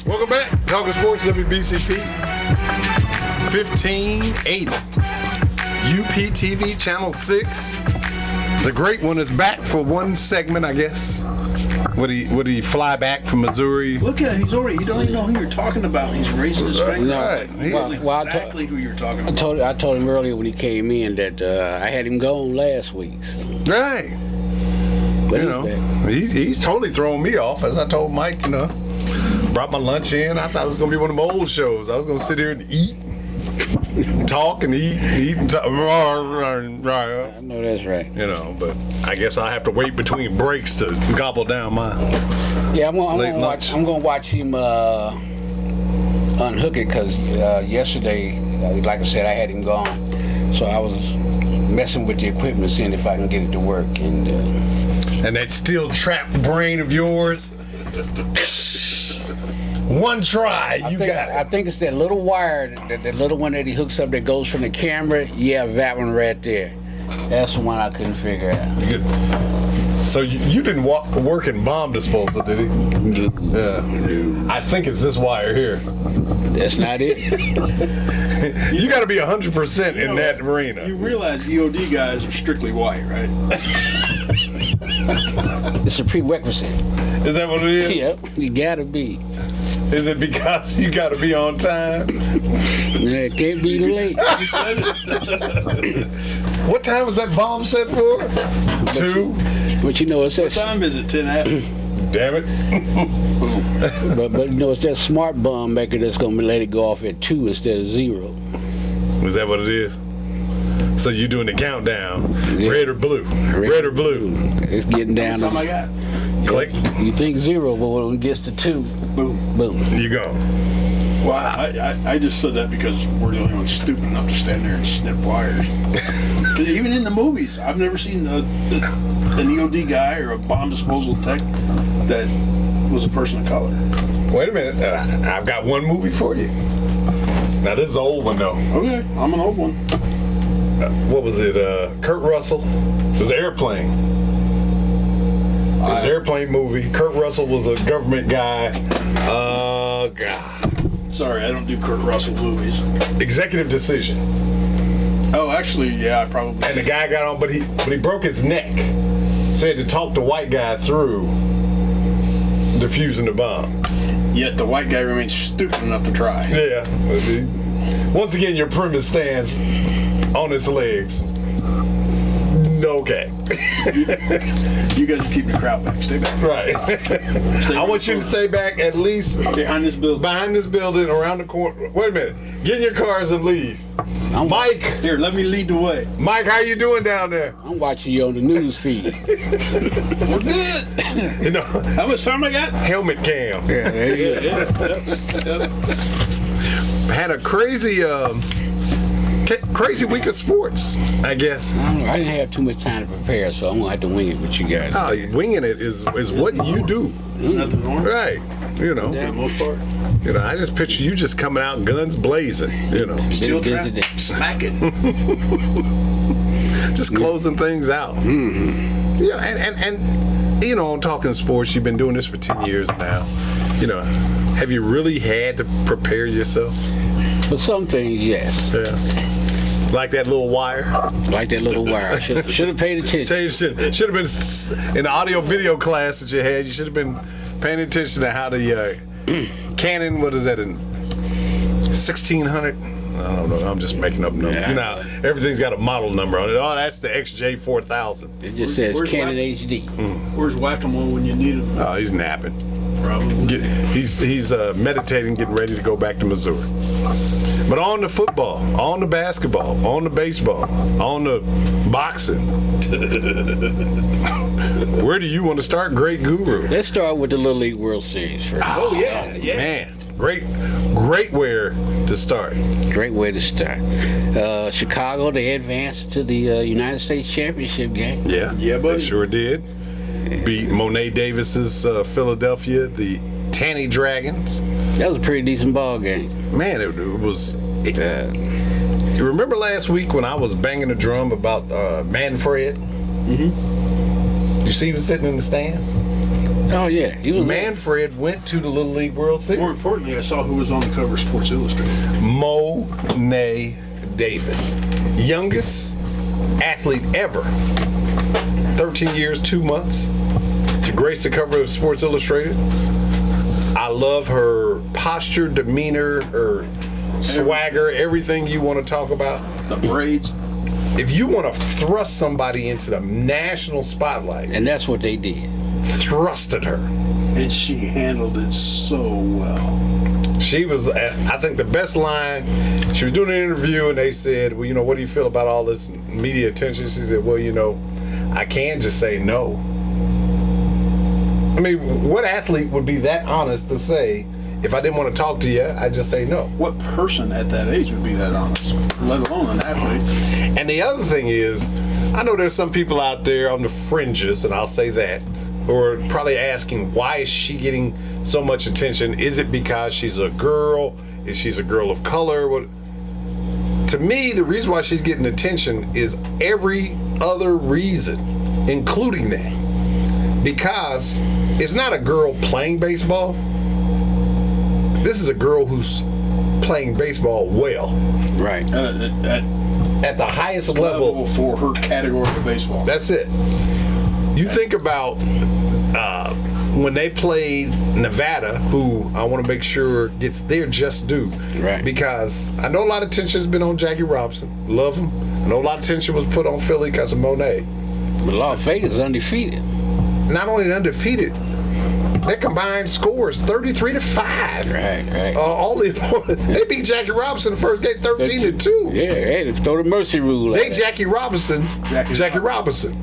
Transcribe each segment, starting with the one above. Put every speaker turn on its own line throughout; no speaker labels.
Welcome back. Talking Sports, WBCP 1580. UPTV Channel 6. The great one is back for one segment, I guess. Would he fly back from Missouri?
Look at him. He's already. You don't even know who you're talking about. He's raising his finger.
Right.
He knows exactly who you're talking about.
I told him earlier when he came in that I had him gone last week. So.
Right.
But
he's totally throwing me off, as I told Mike, Brought my lunch in. I thought it was going to be one of my old shows. I was going to sit here and eat, talk and eat and talk.
I know that's right.
But I guess I have to wait between breaks to gobble down my.
Yeah, I'm gonna watch him unhook it because yesterday, like I said, I had him gone, so I was messing with the equipment, seeing if I can get it to work. And
that still trapped brain of yours. One try, got it.
I think it's that little wire, that little one that he hooks up that goes from the camera. Yeah, that one right there. That's the one I couldn't figure out.
So you didn't work in bomb disposal, did he?
No.
Yeah. No. I think it's this wire here.
That's not it.
You got to be 100% in that arena.
You realize EOD guys are strictly white, right?
It's a prerequisite.
Is that what it is?
Yep, you gotta be.
Is it because you gotta be on time?
Yeah, it can't be late.
What time was that bomb set for? 2?
But it
What time is it? 10 after?
Damn it.
but it's that smart bomb maker that's gonna let it go off at 2 instead of 0.
Is that what it is? So you doing the countdown?
Yeah.
Red or blue? Red or blue?
It's getting down.
What time I got?
Click.
You think 0, but when it gets to 2,
boom.
You go.
Well, I just said that because we're the only ones stupid enough to stand there and snip wires. Because even in the movies, I've never seen an EOD guy or a bomb disposal tech that was a person of color.
Wait a minute. I've got one movie for you. Now, this is an old one, though.
Okay, I'm an old one.
What was it? Kurt Russell. It was Airplane. It was an airplane movie. Kurt Russell was a government guy. God.
Sorry, I don't do Kurt Russell movies.
Executive Decision.
Oh, actually, yeah, I probably.
And the guy got on, but he broke his neck. So he had to talk the white guy through defusing the bomb.
Yet the white guy remains stupid enough to try.
Yeah. Once again, your premise stands on its legs. Okay.
You guys keep your crowd back. Stay back.
Right. I want you to stay back at least
behind this building,
around the corner. Wait a minute. Get in your cars and leave. Mike.
Here, let me lead the way.
Mike, how you doing down there?
I'm watching you on the news feed.
We're good. How much time I got?
Helmet cam.
Yeah, there you go.
Had a crazy week of sports, I guess.
I didn't have too much time to prepare, so I'm gonna have to wing it with you guys.
Oh, winging it is what you do.
There's nothing wrong.
Right.
For the most part.
I just picture you just coming out guns blazing,
Steel trap, smacking.
Just closing things out.
Mm-hmm.
Yeah, and talking sports, you've been doing this for 10 years now. Have you really had to prepare yourself?
For some things, yes.
Yeah. Like that little wire?
Like that little wire. Should have paid attention.
Should have been in the audio video class that you had. You should have been paying attention to how the Canon, what is that, in 1600? I don't know. I'm just making up numbers.
Yeah.
Everything's got a model number on it. Oh, that's the XJ4000.
It just says Canon HD.
Where's Whack-A-Mole when you need him?
Oh, he's napping.
Probably.
He's meditating, getting ready to go back to Missouri. But on the football, on the basketball, on the baseball, on the boxing, where do you want to start, Great Guru?
Let's start with the Little League World Series first.
Oh, yeah.
Man, great where to start.
Great way to start. Chicago, they advanced to the United States Championship game.
Yeah,
buddy.
They sure did. Beat Monet Davis's Philadelphia, the Tanny Dragons.
That was a pretty decent ball game.
Man, it was. You remember last week when I was banging the drum about Manfred? Mm-hmm. You see he was sitting in the stands?
Oh yeah, he was.
Manfred went to the Little League World Series.
More importantly, I saw who was on the cover of Sports Illustrated.
Mo'ne Davis, youngest athlete ever, 13 years, 2 months, to grace the cover of Sports Illustrated. I love her posture, demeanor, her swagger, everything you want to talk about.
The braids.
If you want to thrust somebody into the national spotlight,
And that's what they did.
thrusted her.
And she handled it so well.
She was, I think, the best line. She was doing an interview, and they said, well, what do you feel about all this media attention? She said, well, I can't just say no. I mean, what athlete would be that honest to say, if I didn't want to talk to you, I'd just say no?
What person at that age would be that honest, let alone an athlete?
And the other thing is, I know there's some people out there on the fringes, and I'll say that, who are probably asking, why is she getting so much attention? Is it because she's a girl? Is she a girl of color? What? To me, the reason why she's getting attention is every other reason, including that. Because it's not a girl playing baseball. This is a girl who's playing baseball well.
Right.
At the highest level
for her category of baseball.
That's it. You think about when they played Nevada, who I want to make sure gets their just due.
Right.
Because I know a lot of attention has been on Jackie Robinson. Love him. I know a lot of attention was put on Philly because of Mo'ne.
But Las Vegas is undefeated.
Not only undefeated, their combined scores 33-5.
Right.
They beat Jackie Robinson the first game 13-2.
Yeah, they had to throw the mercy rule.
They Jackie Robinson. Jackie Robinson.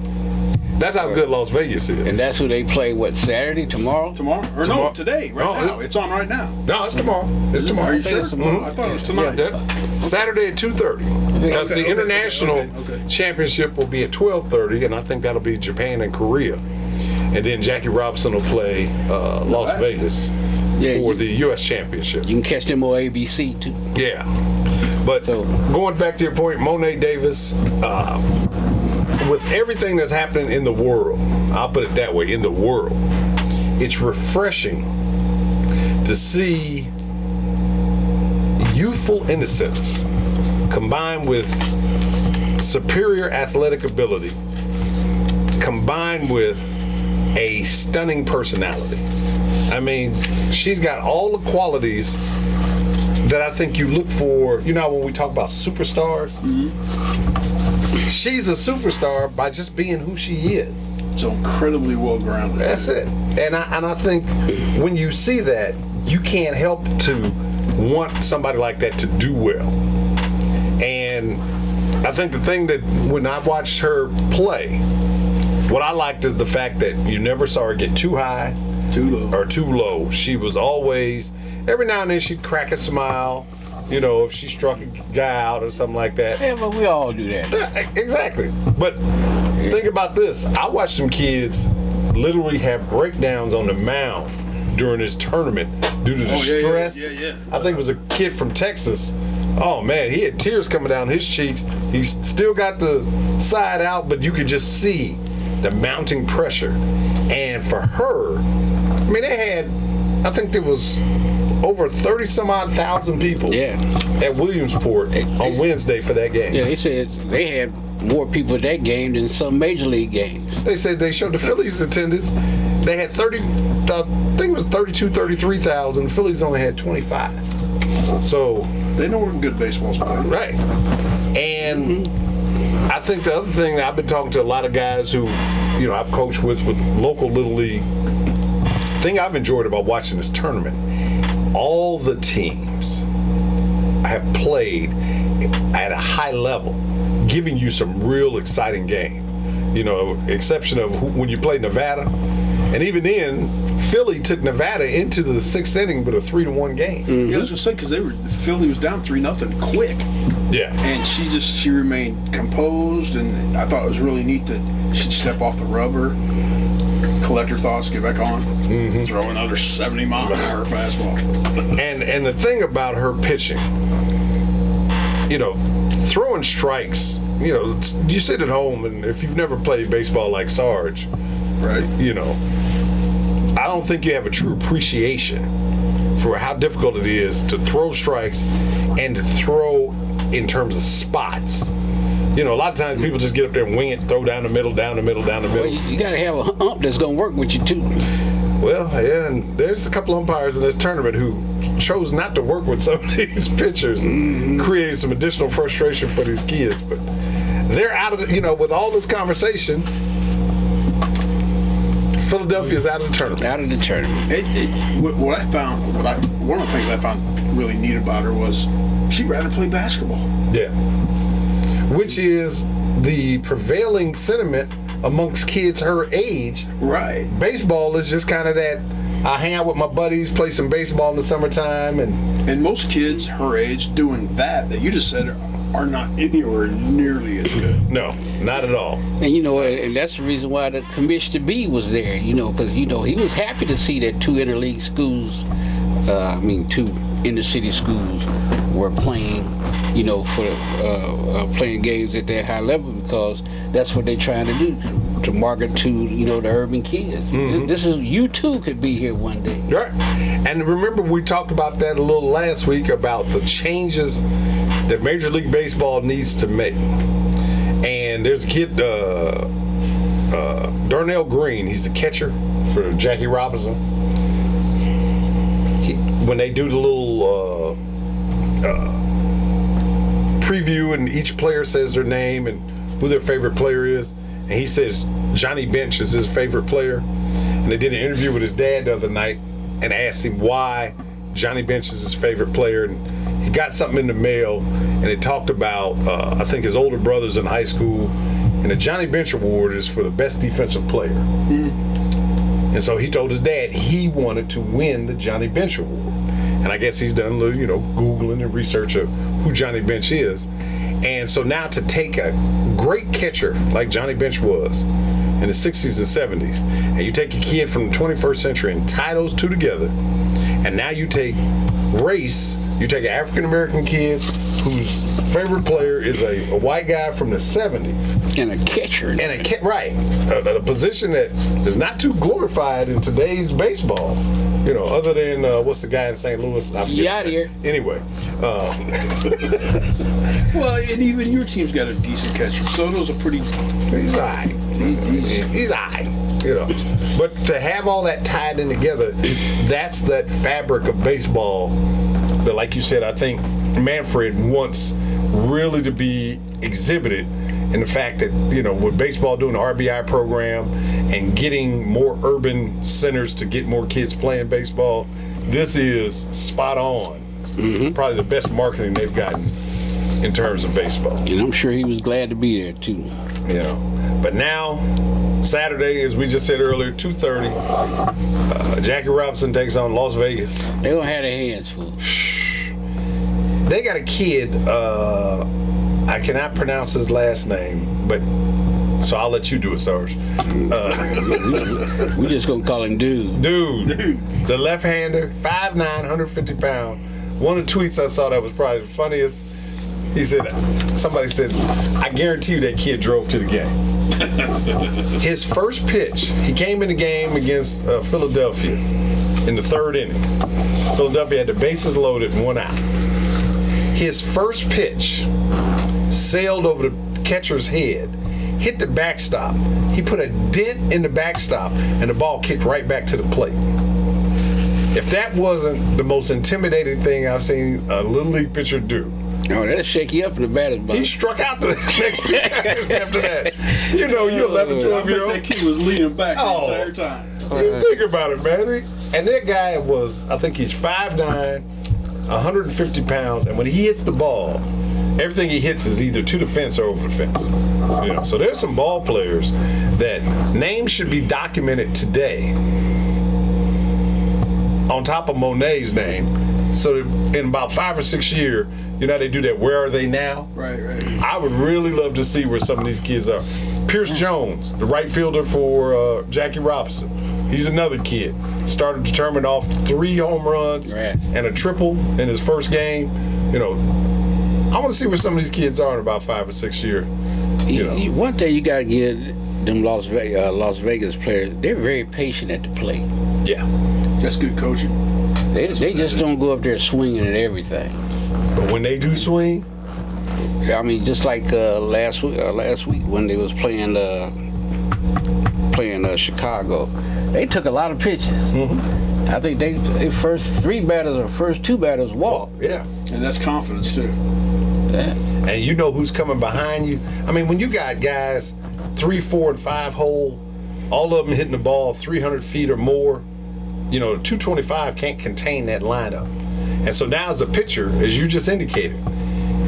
That's how good Las Vegas is.
And that's who they play, what, Saturday, tomorrow?
Tomorrow? Or no, today, now. It's on right now.
No, it's tomorrow. It's tomorrow.
Are you sure?
Mm-hmm.
I thought it was tonight.
Yeah. Saturday at 2:30. Because the international championship will be at 12:30, and I think that'll be Japan and Korea. And then Jackie Robinson will play Las Vegas for the U.S. championship.
You can catch them on ABC, too.
Yeah. But going back to your point, Mo'ne Davis, with everything that's happening in the world, I'll put it that way, in the world, it's refreshing to see youthful innocence combined with superior athletic ability, combined with a stunning personality. I mean, she's got all the qualities that I think you look for. When we talk about superstars, she's a superstar by just being who she is.
So incredibly well-grounded.
That's it. And I think when you see that, you can't help to want somebody like that to do well. And I think the thing that when I watched her play, what I liked is the fact that you never saw her get too high,
too low,
or too low. She was always, every now and then she'd crack a smile, if she struck a guy out or something like that.
Yeah, but we all do that.
Yeah, exactly. But think about this. I watched some kids literally have breakdowns on the mound during this tournament due to the stress.
Yeah.
I think it was a kid from Texas. Oh man, he had tears coming down his cheeks. He's still got the side out, but you could just see the mounting pressure. And for her, they had, I think there was over 30-some-odd thousand people at Williamsport on Wednesday for that game.
Yeah, they said they had more people at that game than some major league games.
They said they showed the Phillies attendance. They had 33,000. Phillies only had 25. So
they know where good baseball's played.
Right. And I think the other thing that I've been talking to a lot of guys who, I've coached with local Little League. The thing I've enjoyed about watching this tournament, all the teams have played at a high level, giving you some real exciting game. Exception of when you play Nevada. And even then, Philly took Nevada into the 6th inning with a 3-1 game.
Yeah, I was just saying, because Philly was down 3-0 quick.
Yeah.
And she remained composed, and I thought it was really neat that she'd step off the rubber, collect her thoughts, get back on, throw another 70-mile-an-hour fastball.
And the thing about her pitching, throwing strikes, you sit at home, and if you've never played baseball like Sarge,
right?
I don't think you have a true appreciation for how difficult it is to throw strikes and to throw in terms of spots. You know, a lot of times people just get up there and wing it, throw down the middle, down the middle, down the middle.
Well, you got to have a ump that's going to work with you, too.
Well, yeah, and there's a couple umpires in this tournament who chose not to work with some of these pitchers and created some additional frustration for these kids. But they're out of the, you know, with all this conversation, Philadelphia's out of the tournament.
Out of the tournament.
What I found, one of the things I found really neat about her was she'd rather play basketball.
Yeah. Which is the prevailing sentiment amongst kids her age.
Right.
Baseball is just kind of that, I hang out with my buddies, play some baseball in the summertime. And
most kids her age doing that you just said are not anywhere nearly as good.
No, not at all.
And, you know, and that's the reason why the Commissioner B was there, you know, because, you know, he was happy to see that 2 interleague schools, 2 inner city schools were playing, you know, for playing games at that high level, because that's what they're trying to do, to market to, you know, the urban kids. This is, you too could be here one day.
Right. And remember, we talked about that a little last week about the changes that Major League Baseball needs to make. And there's a kid, Darnell Green, he's the catcher for Jackie Robinson. When they do the little preview and each player says their name and who their favorite player is, and he says Johnny Bench is his favorite player. And they did an interview with his dad the other night and asked him why Johnny Bench is his favorite player. And he got something in the mail, and it talked about, I think, his older brothers in high school. And the Johnny Bench Award is for the best defensive player. And so he told his dad he wanted to win the Johnny Bench Award. And I guess he's done a little, you know, Googling and research of who Johnny Bench is. And so now to take a great catcher like Johnny Bench was in the 60s and 70s, and you take a kid from the 21st century and tie those two together, and now you take race, you take an African-American kid whose favorite player is a white guy from the 70s.
And a catcher.
And a position that is not too glorified in today's baseball. You know, other than, what's the guy in St. Louis? I forget his name. Anyway.
Well, and even your team's got a decent catcher. Soto's a pretty...
He's all right. He's all right. You know. But to have all that tied in together, that's that fabric of baseball that, like you said, I think Manfred wants really to be exhibited in the fact that, you know, with baseball doing the RBI program and getting more urban centers to get more kids playing baseball, this is spot on. Probably the best marketing they've gotten in terms of baseball.
And I'm sure he was glad to be there, too.
You know, but now, Saturday, as we just said earlier, 2:30, Jackie Robinson takes on Las Vegas.
They don't have their hands full.
They got a kid, I cannot pronounce his last name, but so I'll let you do it, Sarge.
We just gonna call him Dude.
Dude. The left-hander, 5'9", 150 pounds. One of the tweets I saw that was probably the funniest. He said, somebody said, I guarantee you that kid drove to the game. His first pitch, he came in the game against Philadelphia in the 3rd inning. Philadelphia had the bases loaded and 1 out. His first pitch sailed over the catcher's head, hit the backstop. He put a dent in the backstop, and the ball kicked right back to the plate. If that wasn't the most intimidating thing I've seen a Little League pitcher do.
Oh, that'll shake you up in the batter's box.
He struck out the next 2 guys after that. You know, you're 11, 12 year old.
That kid was leaning back the entire time.
You think about it, man. And that guy was, I think he's 5'9", 150 pounds, and when he hits the ball, everything he hits is either to the fence or over the fence. You know, so there's some ball players that names should be documented today on top of Monet's name, so that in about 5 or 6 years, you know how they do that, where are they now?
Right.
I would really love to see where some of these kids are. Pierce Jones, the right fielder for Jackie Robinson. He's another kid. Started to turn off 3 home runs and a triple in his first game. You know, I want to see where some of these kids are in about 5 or 6 years. You know.
One thing you got to give them Las Vegas players, they're very patient at the plate.
Yeah.
That's good coaching.
They just don't go up there swinging at everything.
But when they do swing,
I mean, just like last week when they was playing Chicago, they took a lot of pitches.
Mm-hmm.
I think they first two batters walked.
yeah.
And that's confidence, too.
Yeah.
And you know who's coming behind you. I mean, when you got guys 3, 4, and 5 hole, all of them hitting the ball 300 feet or more, 225 can't contain that lineup. And so now as a pitcher, as you just indicated,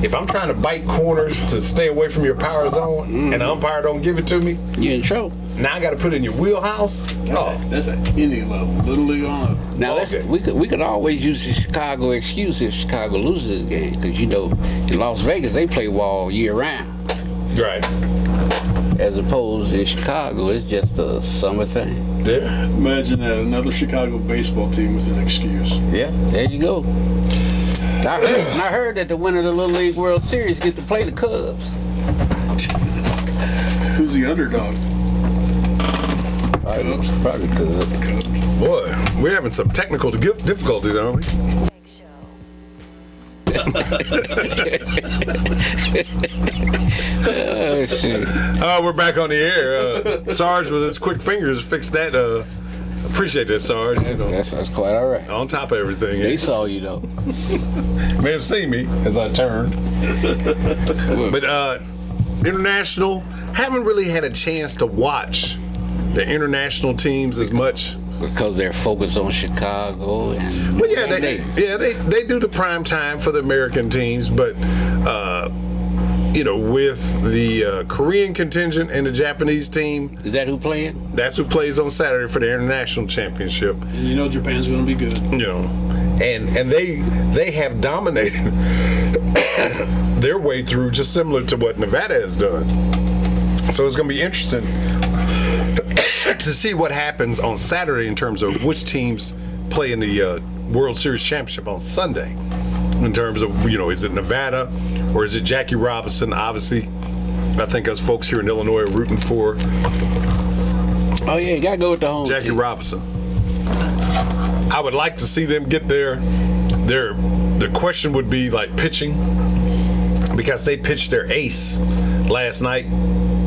if I'm trying to bite corners to stay away from your power zone and the umpire don't give it to me,
You're in trouble.
now I got to put it in your wheelhouse.
That's at any level, Little League on up.
Now
Okay.
we could always use the Chicago excuse if Chicago loses the game, because in Las Vegas they play ball year round,
Right.
as opposed in Chicago it's just a summer thing.
Yeah.
Imagine that, another Chicago baseball team with an excuse.
Yeah, there you go. I heard that the winner of the Little League World Series get to play the Cubs.
Who's the underdog?
Probably Cubs.
Boy, we're having some technical difficulties, aren't we?
Oh, shit.
We're back on the air. Sarge with his quick fingers fixed that. Appreciate that, Sarge.
That's quite all right.
On top of everything.
They saw you though.
May have seen me as I turned. But international, haven't really had a chance to watch the international teams as much.
Because they're focused on Chicago and.
Well, yeah, they do the prime time for the American teams, but with the Korean contingent and the Japanese team,
Is that who playing?
that's who plays on Saturday for the international championship.
And Japan's going to be good.
And they have dominated their way through, just similar to what Nevada has done. So it's going to be interesting to see what happens on Saturday in terms of which teams play in the World Series Championship on Sunday. In terms of, is it Nevada or is it Jackie Robinson? Obviously, I think us folks here in Illinois are rooting for
Oh yeah, you gotta go with the home
Jackie
team.
Robinson. I would like to see them get the question would be like pitching, because they pitched their ace last night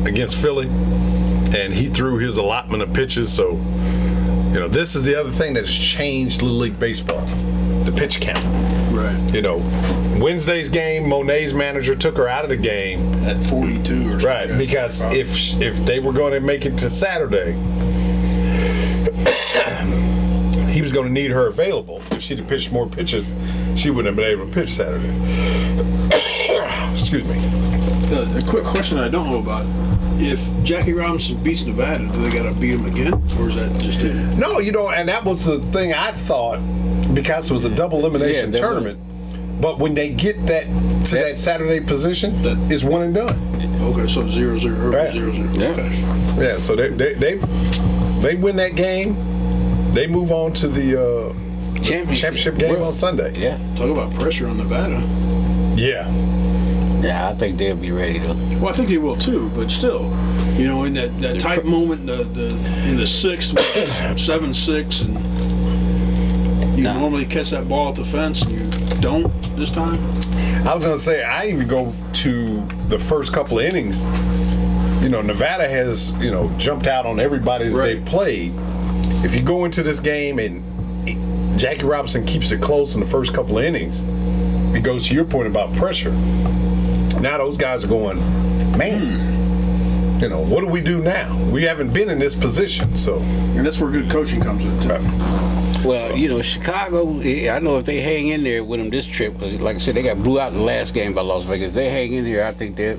against Philly, and he threw his allotment of pitches. So, this is the other thing that has changed Little League Baseball, the pitch count.
Right.
Wednesday's game, Monet's manager took her out of the game.
At 42 or something.
Right, because if they were going to make it to Saturday, he was going to need her available. If she'd have pitched more pitches, she wouldn't have been able to pitch Saturday. Excuse me.
A quick question I don't know about. If Jackie Robinson beats Nevada, do they got to beat him again? Or is that just it?
No, and that was the thing I thought, because it was a double elimination tournament. But when they get that Saturday position, that is one and done.
Okay, so 0-0,
Right.
0-0.
Yeah.
Okay.
Yeah, so they win that game, they move on to the championship game on Sunday.
Yeah.
Talk about pressure on Nevada.
Yeah.
Yeah, I think they'll be ready to.
Well, I think they will too, but still, in that tight moment, in the sixth, 7-6, and you normally catch that ball at the fence, and you don't this time.
I was going to say, I even go to the first couple of innings. Nevada has, jumped out on everybody that they've played. If you go into this game and Jackie Robinson keeps it close in the first couple of innings, it goes to your point about pressure. Now those guys are going, man, what do we do now? We haven't been in this position, so.
And that's where good coaching comes in, too.
Well, Chicago, I know if they hang in there with them this trip, because like I said, they got blew out the last game by Las Vegas. If they hang in here, I think they'll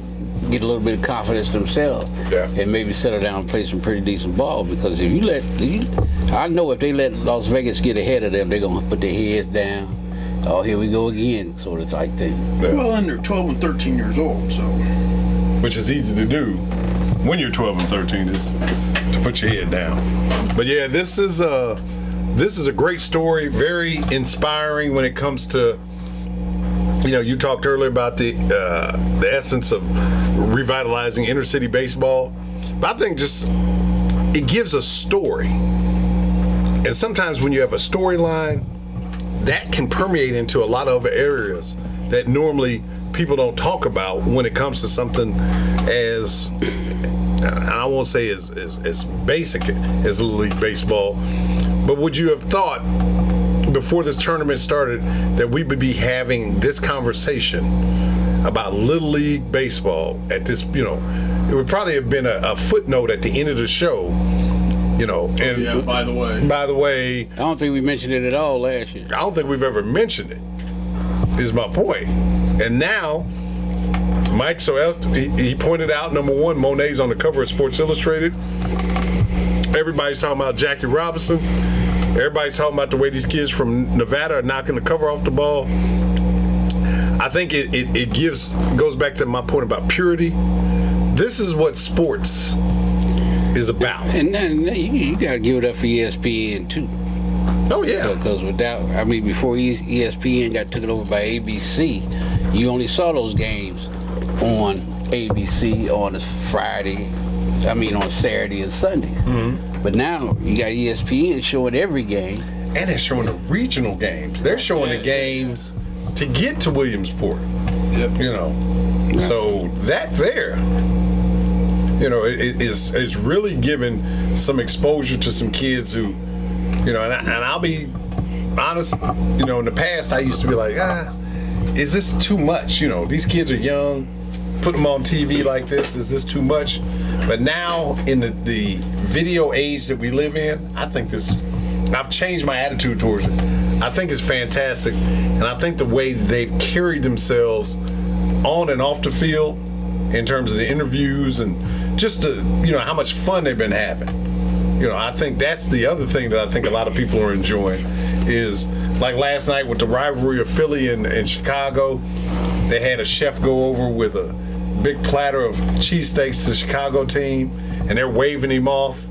get a little bit of confidence themselves and maybe settle down and play some pretty decent ball. Because I know if they let Las Vegas get ahead of them, they're going to put their heads down. Oh, here we go again, sort of type thing.
Yeah.
Well, and they're 12 and 13 years old, so.
Which is easy to do when you're 12 and 13, is to put your head down. But yeah, this is a great story, very inspiring when it comes to, you talked earlier about the essence of revitalizing inner city baseball. But I think just it gives a story And sometimes when you have a storyline, that can permeate into a lot of other areas that normally people don't talk about when it comes to something as, I won't say as basic as Little League Baseball, but would you have thought before this tournament started that we would be having this conversation about Little League Baseball at this, it would probably have been a footnote at the end of the show, and
Yeah, by the way.
I don't think we mentioned it at all last year.
I don't think we've ever mentioned it, is my point. And now, Mike, he pointed out, number one, Monet's on the cover of Sports Illustrated. Everybody's talking about Jackie Robinson. Everybody's talking about the way these kids from Nevada are knocking the cover off the ball. I think it goes back to my point about purity. This is what sports is about.
And then you got to give it up for ESPN too.
Oh yeah.
Because before ESPN got taken over by ABC, you only saw those games on ABC on a on Saturday and Sundays. Mm-hmm. But now you got ESPN showing every game.
And they're showing the regional games. They're showing the games to get to Williamsport.
Yep.
So that there, is really giving some exposure to some kids who, and I'll be honest, in the past I used to be like, is this too much? These kids are young, put them on TV like this, is this too much? But now in the video age that we live in, I think I've changed my attitude towards it. I think it's fantastic, and I think the way they've carried themselves on and off the field in terms of the interviews and just how much fun they've been having. I think that's the other thing that I think a lot of people are enjoying is like last night with the rivalry of Philly and Chicago, they had a chef go over with a big platter of cheesesteaks to the Chicago team, and they're waving him off.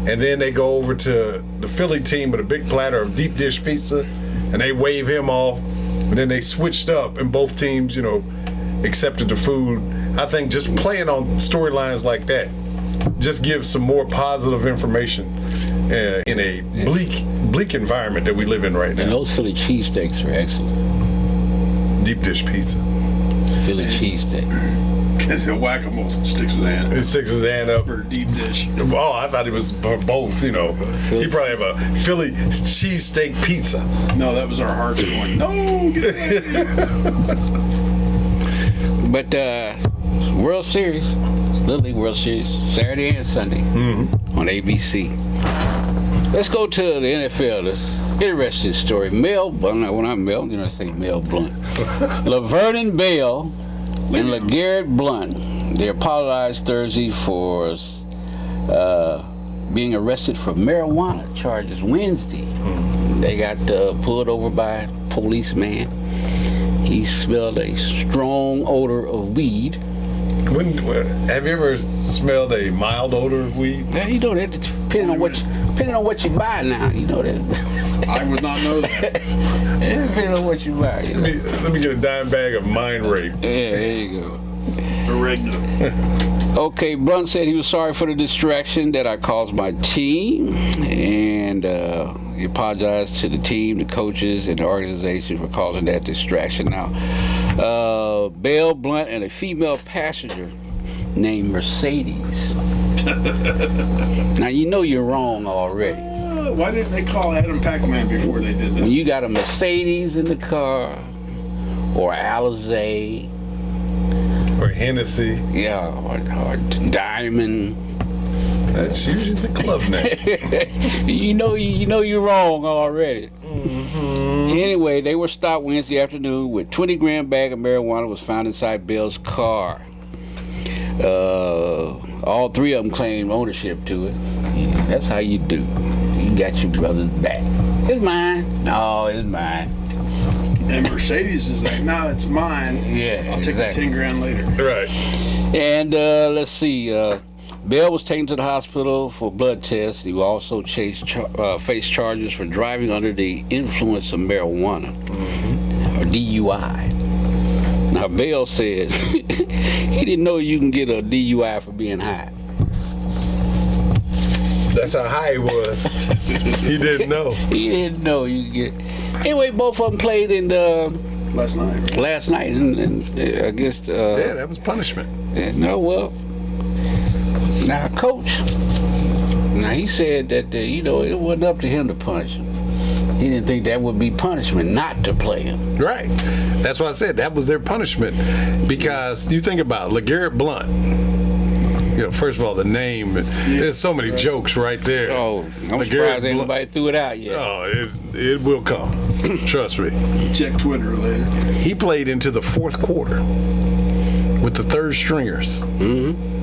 And then they go over to the Philly team with a big platter of deep dish pizza, and they wave him off. And then they switched up, and both teams, accepted the food. I think just playing on storylines like that just gives some more positive information in a bleak environment that we live in right now.
And those Philly cheesesteaks are excellent.
Deep dish pizza.
Philly cheesesteak.
Because whack-a-mole sticks his hand.
It sticks his hand up.
Or deep dish.
Oh, I thought it was for both, He probably have a Philly cheesesteak pizza.
No, that was our hearts going, no, get out of here.
But World Series, Little League World Series, Saturday and Sunday on ABC. Let's go to the NFL. This interesting story. Mel Blunt, I say Mel Blunt. LaVernon Bell and LeGarrette Blunt, they apologized Thursday for being arrested for marijuana charges Wednesday. They got pulled over by a policeman. He smelled a strong odor of weed.
Have you ever smelled a mild odor of weed?
Yeah, that depending on what you buy now, that.
I would not know that.
Depending on what you buy.
Let me get a dime bag of Mind Rape.
Yeah, there you go.
Oregano.
Okay, Blunt said he was sorry for the distraction that I caused my team, and he apologized to the team, the coaches, and the organization for causing that distraction. Now, Bell, Blunt, and a female passenger named Mercedes. Now, you're wrong already.
Why didn't they call Adam Pac-Man before they did that?
When you got a Mercedes in the car, or Alizé,
or Hennessy.
Yeah, or Diamond.
That's usually the club name.
you're wrong already.
Mm-hmm.
Anyway, they were stopped Wednesday afternoon with 20-gram bag of marijuana was found inside Bell's car. All three of them claimed ownership to it. Yeah, that's how you do. You got your brother's back. It's mine. No, it's mine.
And Mercedes is like, no, it's mine.
Yeah,
I'll take
exactly.
the 10 grand later.
Right.
And let's see. Bell was taken to the hospital for blood tests. He will also face charges for driving under the influence of marijuana, or DUI. Now, Bell said he didn't know you can get a DUI for being high.
That's how high he was. He didn't know.
He didn't know you get. Anyway, both of them played in the
Last night. Right?
last night, and against.
Yeah, that was punishment.
No, well, now coach. Now he said that it wasn't up to him to punish him. He didn't think that would be punishment not to play him.
Right. That's why I said that was their punishment. Because you think about LeGarrette Blount. First of all, the name. There's so many jokes right there.
Oh, I'm surprised anybody threw it out yet.
Oh, it will come. Trust me.
Check Twitter later.
He played into the fourth quarter with the third stringers.
Mm-hmm.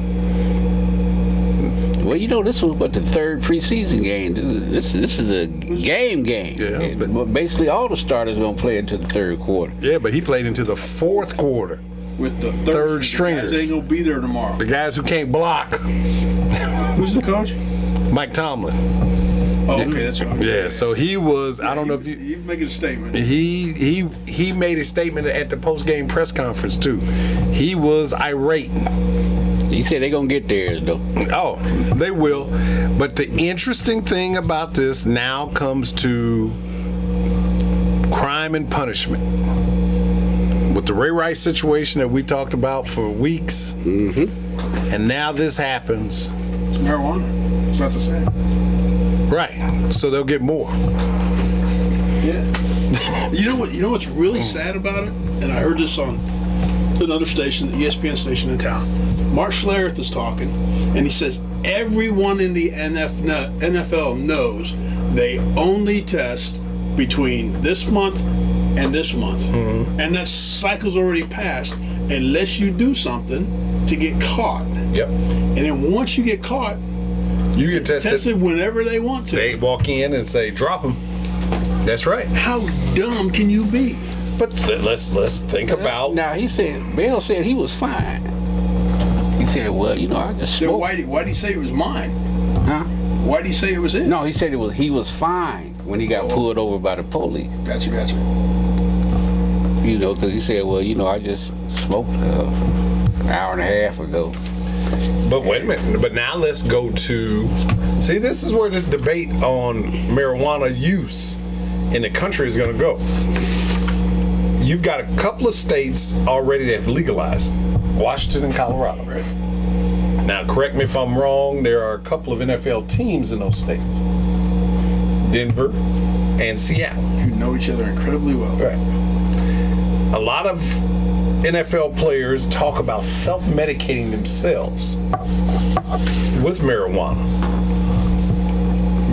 Well, this was the third preseason game. This is a game.
Yeah,
but basically all the starters gonna play into the third quarter.
Yeah, but he played into the fourth quarter
with the
third stringers.
The guys ain't gonna be there tomorrow.
The guys who can't block.
Who's the coach?
Mike Tomlin.
Oh, okay, that's right.
Yeah, so he was. I don't know if
He's making a statement.
He made a statement at the post-game press conference too. He was irate.
He said they're going to get theirs, though.
Oh, they will. But the interesting thing about this now comes to crime and punishment. With the Ray Rice situation that we talked about for weeks, and now this happens.
It's marijuana. It's not the same.
Right. So they'll get more.
Yeah. You know what's really sad about it? And I heard this on another station, the ESPN station in town. Mark Schlereth is talking, and he says everyone in the NFL knows they only test between this month and this month. And that cycle's already passed unless you do something to get caught.
Yep.
And then once you get caught,
you get tested
whenever they want to.
They walk in and say, drop them. That's right.
How dumb can you be?
But let's think about.
Now Bell said he was fine. He said, well, I just smoked.
Why did he say it was mine?
Huh?
Why did he say it was his?
No, he said he was fine when he got pulled over by the police.
Gotcha.
Because he said, well, I just smoked an hour and a half ago.
But wait a minute. But now let's go to. See, this is where this debate on marijuana use in the country is going to go. You've got a couple of states already that have legalized. Washington and Colorado.
Right.
Now, correct me if I'm wrong, there are a couple of NFL teams in those states. Denver and Seattle.
Who know each other incredibly well.
Right. A lot of NFL players talk about self-medicating themselves with marijuana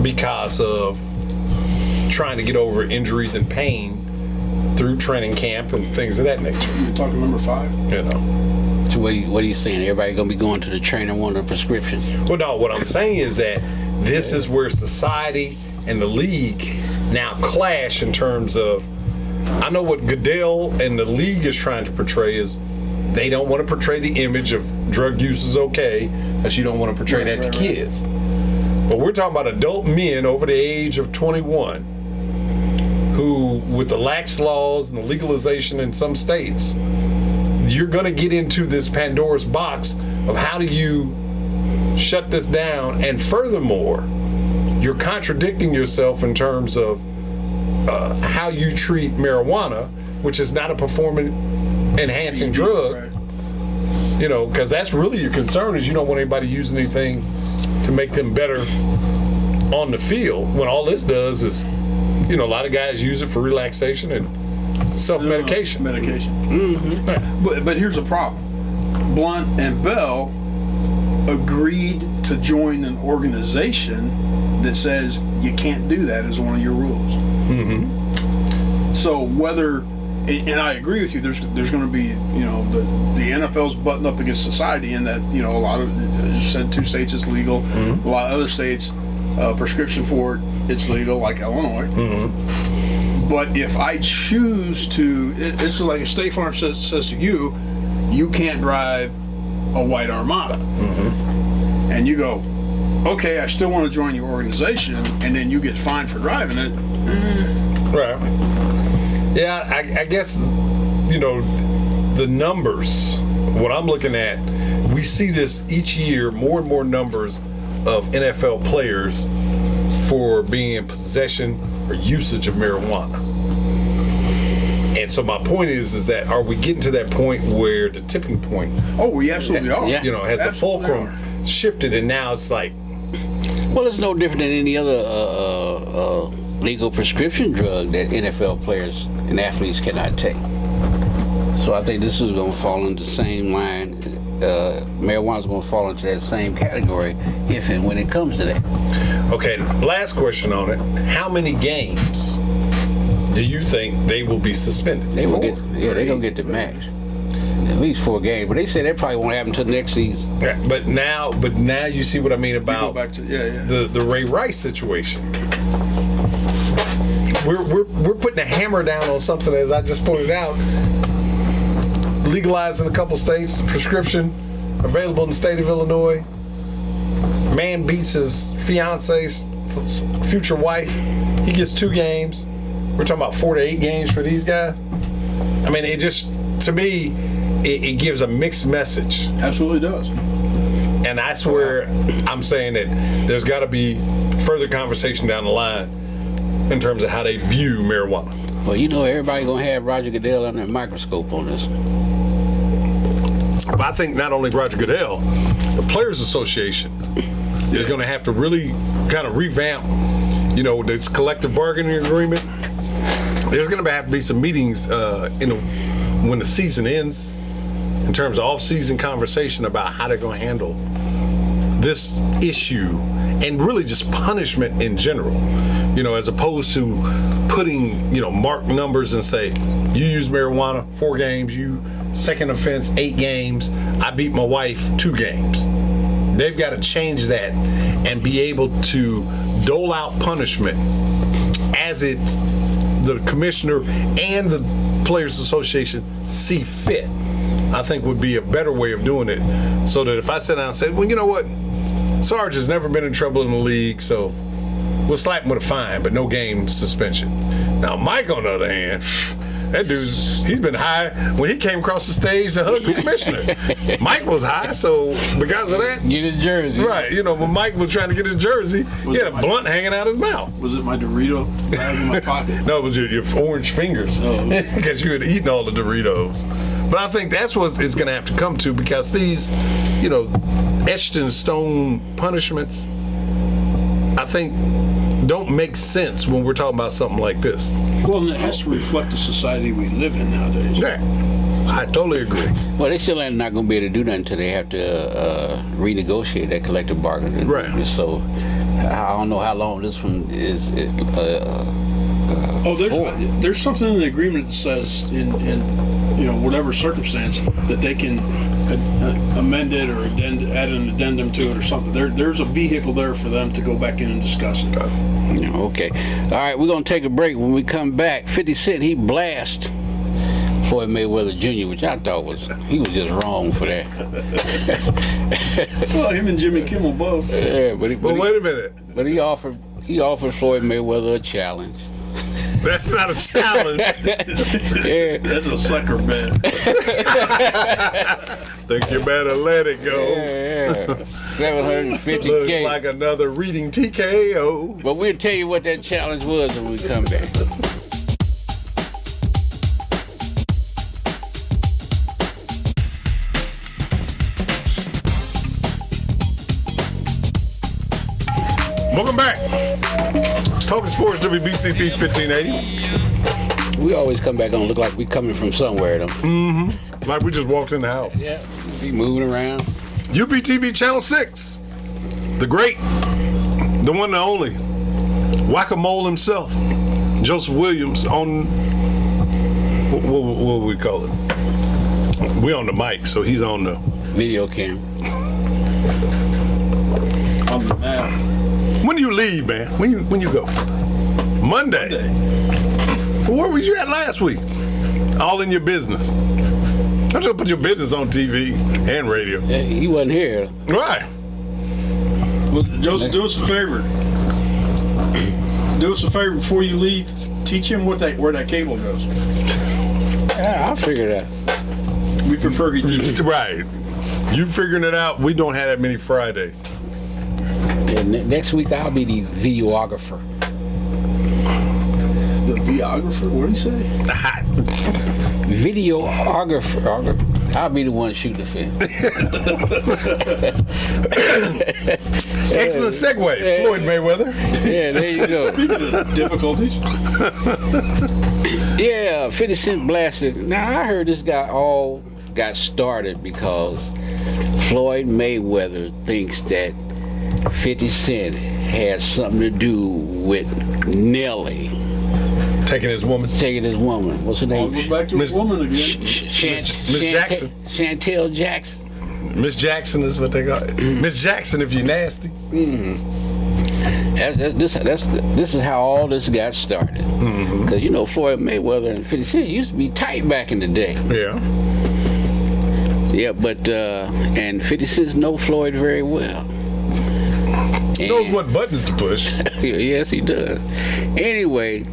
because of trying to get over injuries and pain through training camp and things of that nature.
You're talking number 5?
So what are you saying? Everybody gonna be going to the trainer wanting a prescription?
Well, no. What I'm saying is that this is where society and the league now clash in terms of. I know what Goodell and the league is trying to portray is they don't want to portray the image of drug use is okay, as you don't want to portray that to kids. But we're talking about adult men over the age of 21 who, with the lax laws and the legalization in some states, you're going to get into this Pandora's box of how do you shut this down, and furthermore, you're contradicting yourself in terms of how you treat marijuana, which is not a performance-enhancing drug. Because that's really your concern is you don't want anybody using anything to make them better on the field. When all this does is, a lot of guys use it for relaxation and self-medication.
But here's the problem. Blount and Bell agreed to join an organization that says you can't do that as one of your rules. So whether, and I agree with you, there's going to be, the NFL's butting up against society in that, a lot of, as you said, 2 states it's legal. A lot of other states, prescription for it, it's legal, like Illinois. But if I choose to, it's like if State Farm says to you, you can't drive a white Armada. And you go, okay, I still want to join your organization, and then you get fined for driving it.
Right. Yeah, I guess, the numbers, what I'm looking at, we see this each year, more and more numbers of NFL players for being in possession or usage of marijuana. And so my point is that are we getting to that point where the tipping point,
Oh, we absolutely are.
Yeah.
you know, has the
Absolutely
fulcrum shifted, and now it's like,
Well, it's no different than any other legal prescription drug that NFL players and athletes cannot take. So I think this is going to fall into the same line. Marijuana's going to fall into that same category if and when it comes to that.
okay, last question on it. How many games do you think they will be suspended?
They will
Four.
get, they're going to get the max. At least 4 games. But they said that probably won't happen until next season.
Yeah, but now you see what I mean
We go
about
back to
the Ray Rice situation. We're putting a hammer down on something, as I just pointed out, legalized in a couple states, prescription available in the state of Illinois. Man beats his fiance's future wife. He gets 2 games. We're talking about 4 to 8 games for these guys. I mean, it just, to me, it gives a mixed message.
Absolutely does.
And that's where I'm saying that there's got to be further conversation down the line in terms of how they view marijuana.
Well, you know, everybody going to have Roger Goodell under a microscope on this.
But I think not only Roger Goodell, the Players Association is going to have to really kind of revamp, you know, this collective bargaining agreement. There's going to have to be some meetings when the season ends, in terms of off-season conversation about how they're going to handle this issue and really just punishment in general. You know, as opposed to putting, you know, marked numbers and say, you use marijuana, 4 games, you second offense, 8 games, I beat my wife, 2 games. They've got to change that and be able to dole out punishment as the commissioner and the Players Association see fit. I think would be a better way of doing it, so that if I sit down and say, well, you know what, Sarge has never been in trouble in the league, so we'll slap him with a fine, but no game suspension. Now, Mike, on the other hand, that dude's, he's been high when he came across the stage to hug the commissioner. Mike was high, so because of that,
Get his jersey.
right, you know, when Mike was trying to get his jersey, he had a blunt hanging out his mouth.
Was it my Dorito bag in my pocket?
No, it was your orange fingers, because you had eaten all the Doritos. But I think that's what it's going to have to come to, because these, you know, etched in stone punishments, I think, don't make sense when we're talking about something like this.
Well, and it has to reflect the society we live in nowadays.
Yeah, I totally agree.
Well, they still ain't not going to be able to do that until they have to renegotiate that collective bargaining agreement.
Right.
So I don't know how long this one is.
There's something in the agreement that says in you know, whatever circumstance that they can amend it or add an addendum to it or something. There's a vehicle there for them to go back in and discuss it.
Okay. All right, we're going to take a break. When we come back, 50 Cent, he blast Floyd Mayweather Jr., which I thought he was just wrong for that.
Well, him and Jimmy Kimmel both.
Yeah,
But wait a minute.
But he offered Floyd Mayweather a challenge.
That's not a challenge.
Yeah.
That's a sucker bet.
Think you better let it go.
Yeah. $750K.
Looks like another reading TKO.
But we'll tell you what that challenge was when we come back.
Welcome back. Talking Sports, WBCP 1580.
We always come back on look like we coming from somewhere, though.
Like we just walked in the house.
Yeah. Be moving around.
UPTV Channel 6. The great, the one and only, Whack-A-Mole himself, Joseph Williams, on, what would we call it? We on the mic, so he's on the
Video camera.
On the map.
When do you leave, man? When you go? Monday. Where was you at last week? All in your business. I'm just gonna put your business on TV and radio.
Yeah, he wasn't here.
Right.
Well, Joseph, do us a favor. Do us a favor before you leave. Teach him where that cable goes.
Yeah, I'll figure it out.
We prefer he teaches.
Right. You figuring it out. We don't have that many Fridays.
Yeah, next week I'll be the videographer.
The videographer? What did he say?
Videographer. I'll be the one shooting the film.
Excellent segue, Floyd Mayweather.
Yeah, there you go.
Difficulties?
Yeah, 50 Cent blasted. Now, I heard this guy all got started because Floyd Mayweather thinks that 50 Cent had something to do with Nelly.
Taking his woman.
What's her name?
Goes back to his woman again.
Miss Jackson.
Chantel Jackson.
Miss Jackson is what they call it. Miss Jackson, if you nasty.
This is how all this got started. Because you know Floyd Mayweather and 50 Cent used to be tight back in the day.
Yeah.
Yeah, but and 50 Cent knows Floyd very well.
He knows what buttons to push.
Yes, he does. Anyway,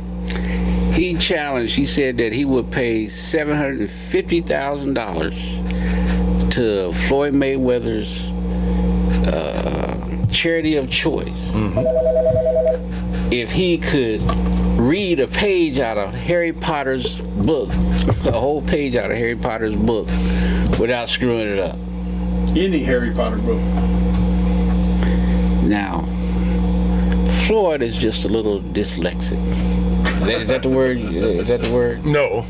he said that he would pay $750,000 to Floyd Mayweather's charity of choice if he could read a page out of Harry Potter's book, a whole page out of Harry Potter's book, without screwing it up.
Any Harry Potter book.
Now, Floyd is just a little dyslexic. Is that the word? Is that the word?
No.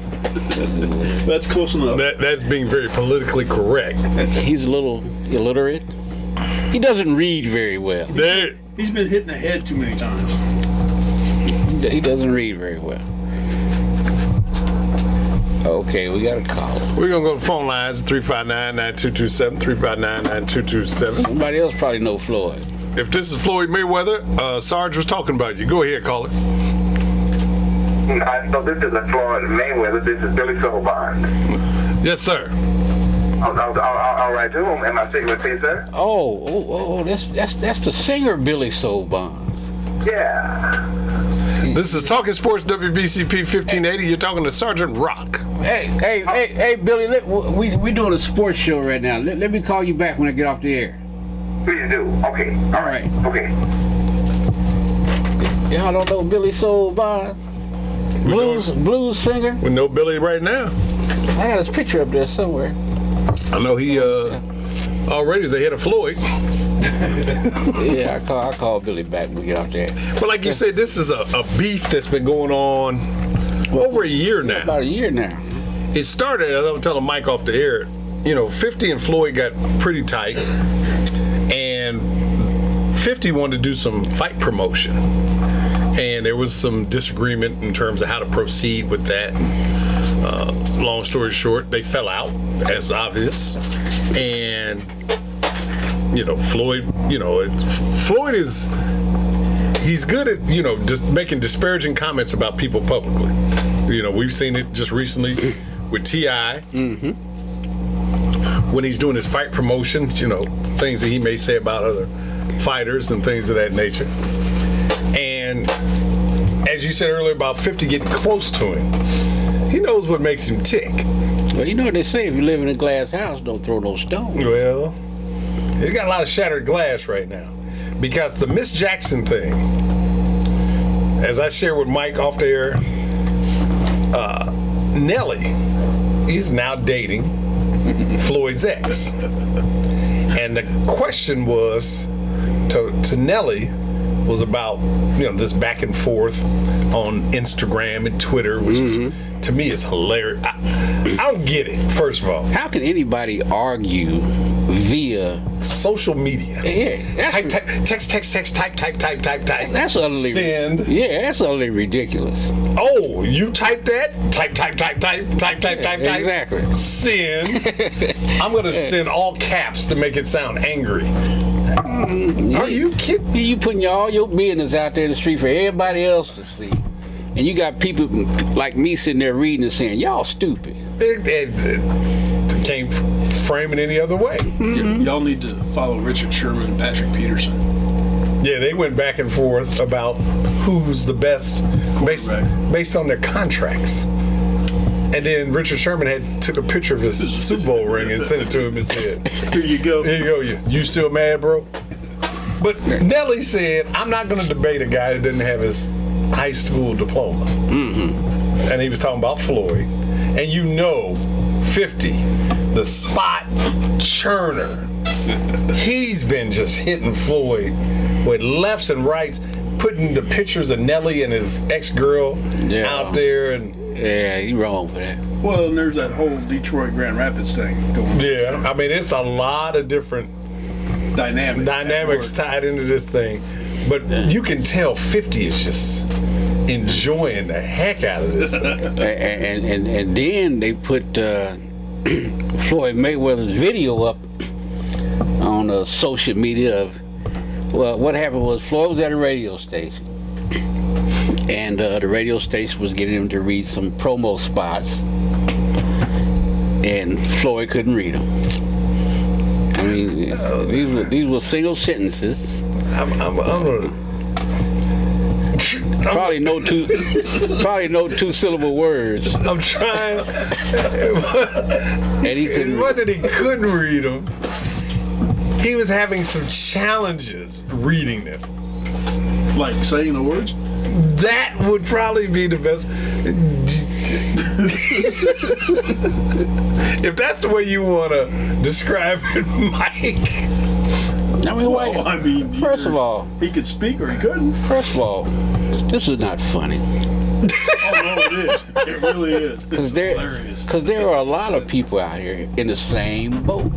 That's close enough.
That's being very politically correct.
He's a little illiterate. He doesn't read very well.
He's been hit in the head too many times.
He doesn't read very well. Okay, we got a call.
We're going to go to the phone lines, 359-9227, 359-9227.
Somebody else probably know Floyd.
If this is Floyd Mayweather, Sarge was talking about you. Go ahead, caller.
So this isn't Floyd Mayweather, this is Billy Stovall.
Yes, sir.
All right, to whom am I speaking with, please, sir?
Oh, that's the singer Billy Stovall.
Yeah.
This is Talking Sports WBCP 1580. You're talking to Sergeant Rock.
Hey, Billy, we doing a sports show right now. Let me call you back when I get off the air.
Please do. Okay.
All right.
Okay.
Y'all don't know Billy Stovall? Blues singer?
We know Billy right now.
I got his picture up there somewhere.
I know he already is ahead of Floyd.
Yeah, I call Billy back when we get off there.
But like you said, this is a beef that's been going on over a year now.
About a year now.
It started, as I was telling Mike off the air, 50 and Floyd got pretty tight, and 50 wanted to do some fight promotion. And there was some disagreement in terms of how to proceed with that. Long story short, they fell out, as obvious. And, Floyd, Floyd he's good at, just making disparaging comments about people publicly. We've seen it just recently with T.I. When he's doing his fight promotion, things that he may say about other fighters and things of that nature. And as you said earlier about 50 getting close to him, he knows what makes him tick.
Well, you know what they say, if you live in a glass house, don't throw no stones.
Well, he's got a lot of shattered glass right now. Because the Miss Jackson thing, as I shared with Mike off the air, Nelly is now dating Floyd's ex. And the question was to Nelly was about this back and forth on Instagram and Twitter, which to me is hilarious. I don't get it. First of all,
how can anybody argue via
social media?
Yeah,
text, type.
That's utterly
send.
Yeah, that's utterly ridiculous.
Oh, you type that? Type.
Exactly.
Send. I'm gonna send all caps to make it sound angry. Are you kidding?
You putting all your business out there in the street for everybody else to see. And you got people like me sitting there reading and saying, y'all stupid.
It can't frame it any other way.
Y'all need to follow Richard Sherman and Patrick Peterson.
Yeah, they went back and forth about who's the best based on their contracts. And then Richard Sherman took a picture of his Super Bowl ring and sent it to him and said,
Here you go.
Here you go. You still mad, bro? But Nelly said, I'm not going to debate a guy who didn't have his high school diploma. And he was talking about Floyd. And 50, the spot churner, he's been just hitting Floyd with lefts and rights, putting the pictures of Nelly and his ex-girl out there. And
yeah, you wrong for that.
Well, and there's that whole Detroit Grand Rapids thing going on.
Yeah, I mean, it's a lot of different dynamics tied into this thing. But you can tell 50 is just enjoying the heck out of this thing.
And then they put Floyd Mayweather's video up on social media of, well, what happened was Floyd was at a radio station, and the radio station was getting him to read some promo spots, and Floyd couldn't read them. I mean, these were single sentences. Probably no two-syllable words.
I'm trying.
And he couldn't.
It wasn't that he couldn't read them. He was having some challenges reading them.
Like saying the words?
That would probably be the best. If that's the way you want to describe it, Mike.
I mean, why?
Well, I mean,
first of all,
he could speak or he couldn't.
First of all, this is not funny.
Oh no, it is. It really is. Because
there are a lot of people out here in the same boat.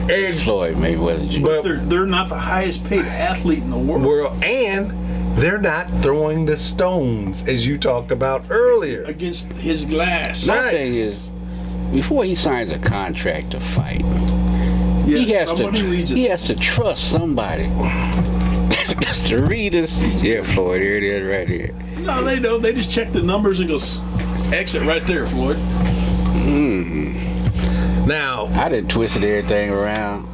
And Floyd Mayweather Jr.
But they're not the highest paid athlete in the world.
And they're not throwing the stones as you talked about earlier
against his glass.
My thing is, before he signs a contract to fight, he has to trust somebody. Just to read this. Yeah, Floyd, here it is right here.
No, they don't. They just check the numbers and go, exit right there, Floyd.
Now,
I done twisted everything around.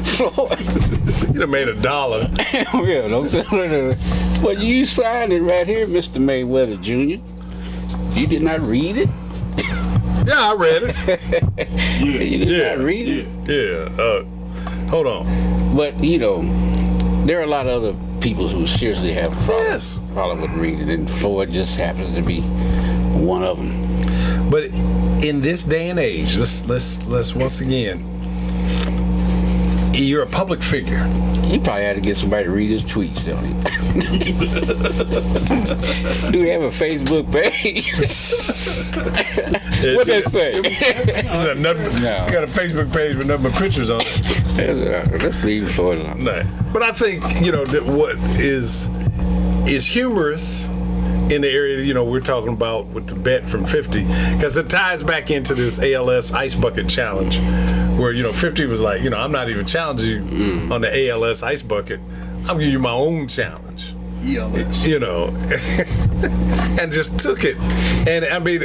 Floyd.
You done made $1.
Yeah, don't. Well, you signed it right here, Mr. Mayweather Jr. You did not read it?
Yeah, I read it.
You did not read it?
Yeah. Hold on.
But, there are a lot of other people who seriously have a problem with reading, and Floyd just happens to be one of them.
But in this day and age, let's once again, you're a public figure.
He probably had to get somebody to read his tweets, don't he? Do we have a Facebook page? What'd they say?
I got a Facebook page with nothing but pictures on it.
Let's leave Floyd alone.
No. But I think, that what is humorous in the area, we're talking about with the bet from 50, because it ties back into this ALS Ice Bucket Challenge, where 50 was like, I'm not even challenging you on the ALS Ice Bucket. I'm giving you my own challenge.
ELS.
And just took it. And I mean,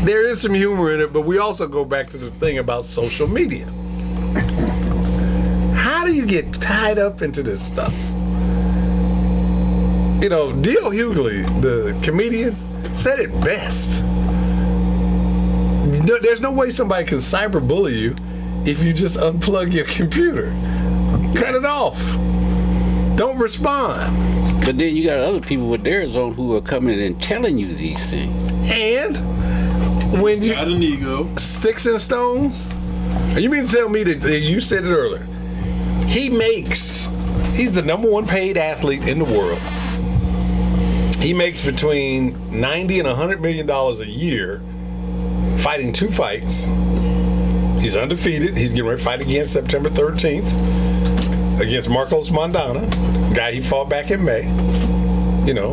there is some humor in it, but we also go back to the thing about social media. How do you get tied up into this stuff? D.L. Hughley, the comedian, said it best. No, there's no way somebody can cyberbully you if you just unplug your computer. Cut it off. Don't respond.
But then you got other people with theirs on who are coming and telling you these things.
And when you
got an ego,
sticks and stones. You mean to tell me that you said it earlier? He's the #1 paid athlete in the world. He makes between $90 and $100 million a year fighting 2 fights. He's undefeated. He's getting ready to fight again September 13th against Marcos Mondana, guy he fought back in May.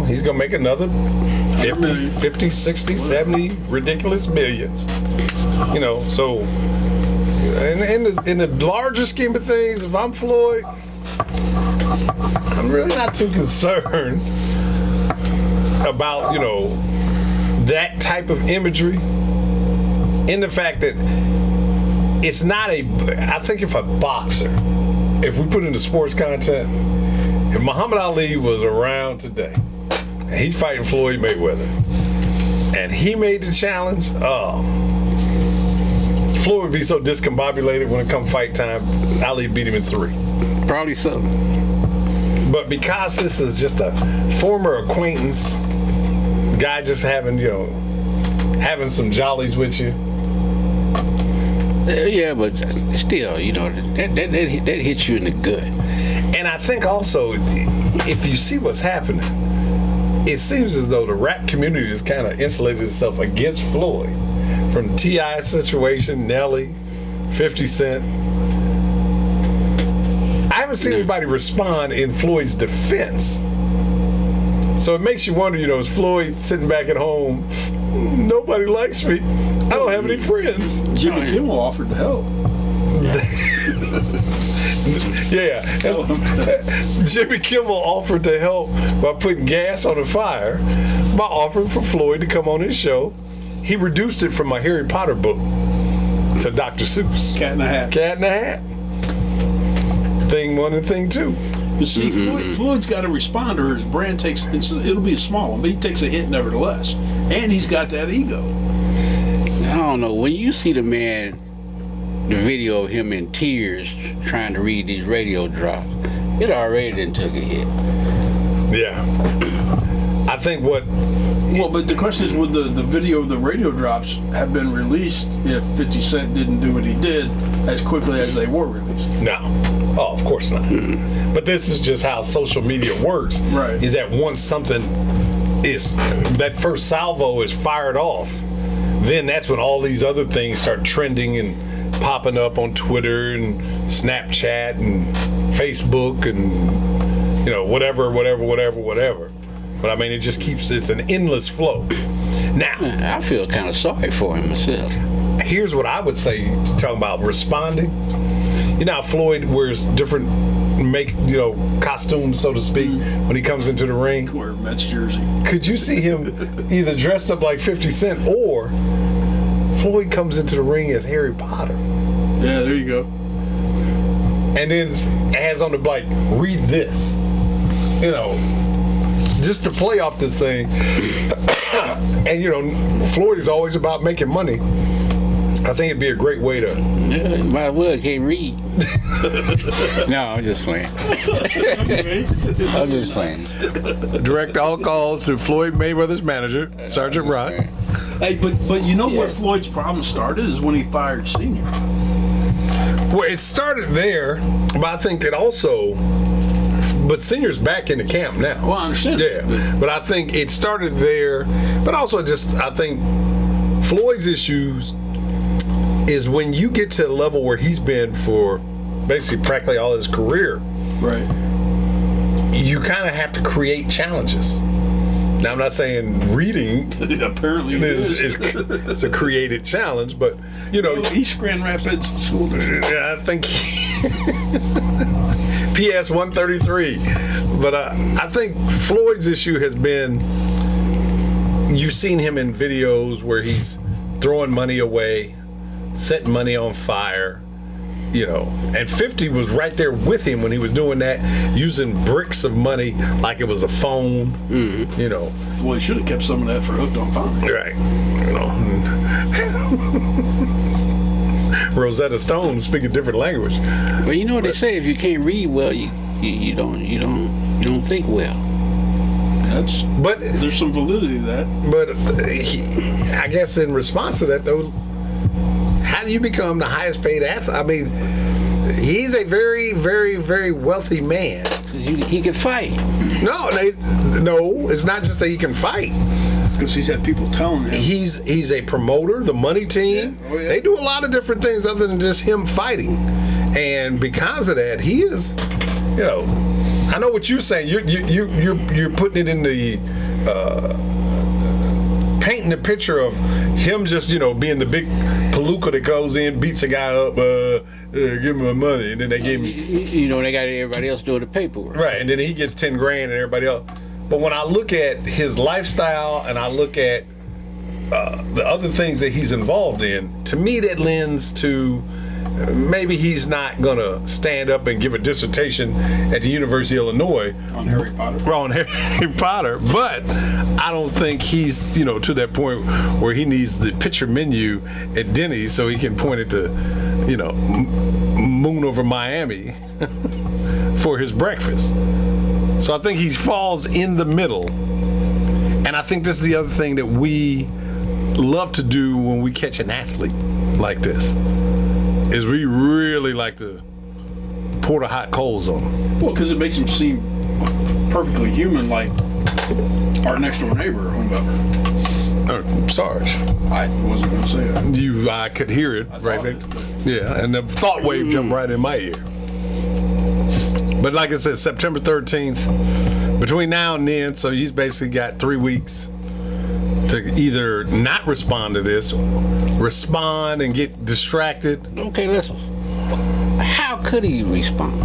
He's going to make another 50, 60, 70 ridiculous millions. So in the larger scheme of things, if I'm Floyd, I'm really not too concerned about, that type of imagery, in the fact that it's not I think if a boxer, if we put into sports content, if Muhammad Ali was around today, and he's fighting Floyd Mayweather, and he made the challenge, Floyd would be so discombobulated when it come fight time, Ali beat him in 3.
Probably so.
But because this is just a former acquaintance, guy just having some jollies with you.
Yeah, but still, that hits you in the gut.
And I think also, if you see what's happening, it seems as though the rap community has kind of insulated itself against Floyd. From T.I.'s situation, Nelly, 50 Cent. I haven't seen anybody respond in Floyd's defense. So it makes you wonder, is Floyd sitting back at home, nobody likes me, I don't have any friends.
Jimmy Kimmel offered to help.
Yeah. Jimmy Kimmel offered to help by putting gas on the fire by offering for Floyd to come on his show. He reduced it from a Harry Potter book to Dr. Seuss.
Cat in a Hat.
Cat in a Hat. Thing 1 and thing 2.
You see, Floyd's got to respond, or his brand it'll be a small one, but he takes a hit nevertheless. And he's got that ego.
I don't know. When you see the video of him in tears trying to read these radio drops, it already done took a hit.
Yeah. I think what...
Well, but the question is, would the video of the radio drops have been released if 50 Cent didn't do what he did as quickly as they were released?
No. Oh, of course not. But this is just how social media works.
Right.
Is that once something is, that first salvo is fired off, then that's when all these other things start trending and popping up on Twitter and Snapchat and Facebook and, whatever. But I mean, it's an endless flow. Now,
I feel kind of sorry for him myself.
Here's what I would say, talking about responding. How Floyd wears different costumes, so to speak, when he comes into the ring.
Wear a Mets jersey.
Could you see him either dressed up like 50 Cent or Floyd comes into the ring as Harry Potter?
Yeah, there you go.
And then has on the read this. Just to play off this thing. And Floyd is always about making money. I think it'd be a great way to...
Yeah, you might as well can't read. No, I'm just playing.
Direct all calls to Floyd Mayweather's manager, Sergeant Rock.
Hey, but where Floyd's problem started is when he fired Senior.
Well, it started there, but I think it also... But Senior's back in the camp now.
Well, I understand.
Yeah, but I think it started there, but also I think Floyd's issues is when you get to a level where he's been for basically practically all his career.
Right.
You kind of have to create challenges. Now, I'm not saying reading
apparently
is a created challenge, but
East Grand Rapids School District.
Yeah, I think PS 133. But I think Floyd's issue has been, you've seen him in videos where he's throwing money away, setting money on fire, and 50 was right there with him when he was doing that, using bricks of money like it was a phone,
Floyd should have kept some of that for Hooked on Phonics.
Right. Rosetta Stone speak a different language.
Well, you know what they say, if you can't read well, you don't think well.
But there's some validity to that.
But I guess in response to that, though, how do you become the highest paid athlete? I mean, he's a very, very, very wealthy man.
He can fight.
No, it's not just that he can fight.
Because he's had people telling him.
He's a promoter, the money team.
Yeah. Oh, yeah.
They do a lot of different things other than just him fighting. And because of that, he is, I know what you're saying. You're putting it in the painting the picture of him just, being the big palooka that goes in, beats a guy up, give him my money, and then they give him.
They got everybody else doing the paperwork.
Right, and then he gets 10 grand and everybody else. But when I look at his lifestyle and I look at the other things that he's involved in, to me that lends to maybe he's not going to stand up and give a dissertation at the University of Illinois
on Harry Potter.
On Harry Potter, but I don't think he's, to that point where he needs the picture menu at Denny's so he can point it to, moon over Miami for his breakfast. So I think he falls in the middle. And I think this is the other thing that we love to do when we catch an athlete like this, is we really like to pour the hot coals on them.
Well, because it makes him seem perfectly human, like our next door neighbor or whomever.
Sarge.
I wasn't going to say that.
I could hear it right there.
It.
Yeah, and the thought wave jumped right in my ear. But like I said, September 13th, between now and then, so he's basically got 3 weeks to either not respond to this, respond and get distracted.
Okay, listen. How could he respond?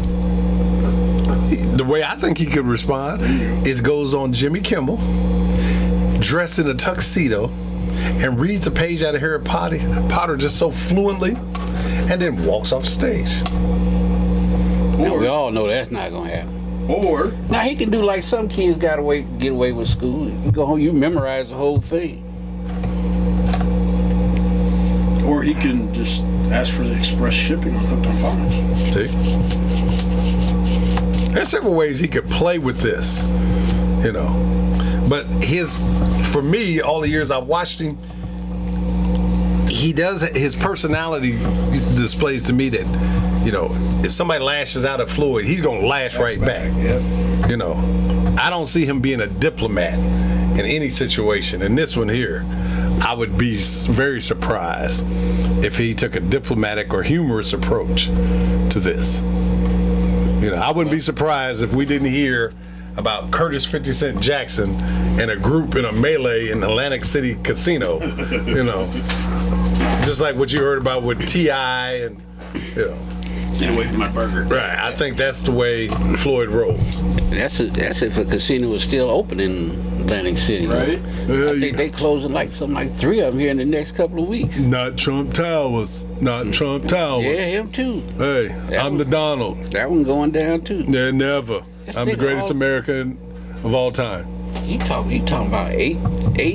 The way I think he could respond is goes on Jimmy Kimmel, dressed in a tuxedo, and reads a page out of Harry Potter just so fluently, and then walks off the stage.
Now, we all know that's not gonna happen.
Or
now he can do like some kids get away with school. You go home, you memorize the whole thing.
Or he can just ask for the express shipping on Hooked on Phonics.
See? There's several ways he could play with this, you know. But for me, all the years I've watched him, his personality displays to me that, you know, if somebody lashes out at Floyd, he's going to lash right back.
Yep.
You know, I don't see him being a diplomat in any situation. In this one here, I would be very surprised if he took a diplomatic or humorous approach to this. You know, I wouldn't be surprised if we didn't hear about Curtis 50 Cent Jackson and a group in a melee in Atlantic City casino, you know. Just like what you heard about with T.I. and, you know.
Get away from my burger.
Right, I think that's the way Floyd rolls.
That's if a casino is still open in Atlantic City.
Right.
I think they closing something like 3 of them here in the next couple of weeks.
Not Trump Towers. Not Trump Towers.
Yeah, him too.
Hey, I'm the Donald.
That one going down too.
Yeah, never.
Just
I'm the
think
greatest
all-
American of all time.
You talking about 8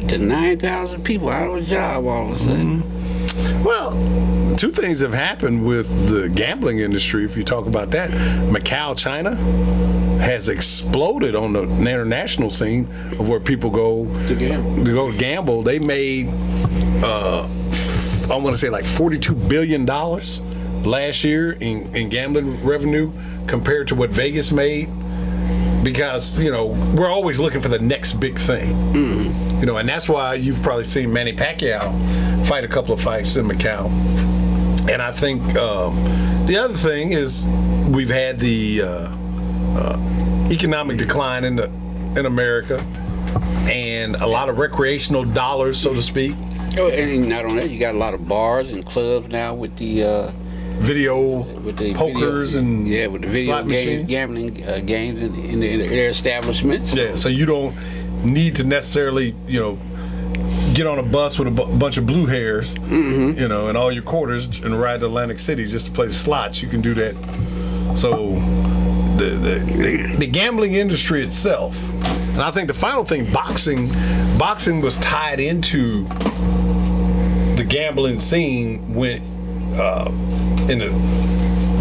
to 9,000 people out of a job all of a sudden.
Well, 2 things have happened with the gambling industry, if you talk about that. Macau, China has exploded on the international scene of where people go
To gamble.
to gamble. They made, I want to say like $42 billion last year in gambling revenue compared to what Vegas made. Because, you know, we're always looking for the next big thing. Mm-hmm. You know, and that's why you've probably seen Manny Pacquiao fight a couple of fights in Macau. And I think the other thing is we've had the economic decline in America and a lot of recreational dollars, so to speak.
Oh, and not only that, you got a lot of bars and clubs now with the
Video pokers and
with the video
slot machines.
gambling games in their establishments.
Yeah, so you don't need to necessarily, you know, get on a bus with a bunch of blue hairs, you know, and all your quarters and ride to Atlantic City just to play the slots. You can do that. So the gambling industry itself, and I think the final thing, boxing was tied into the gambling scene when in the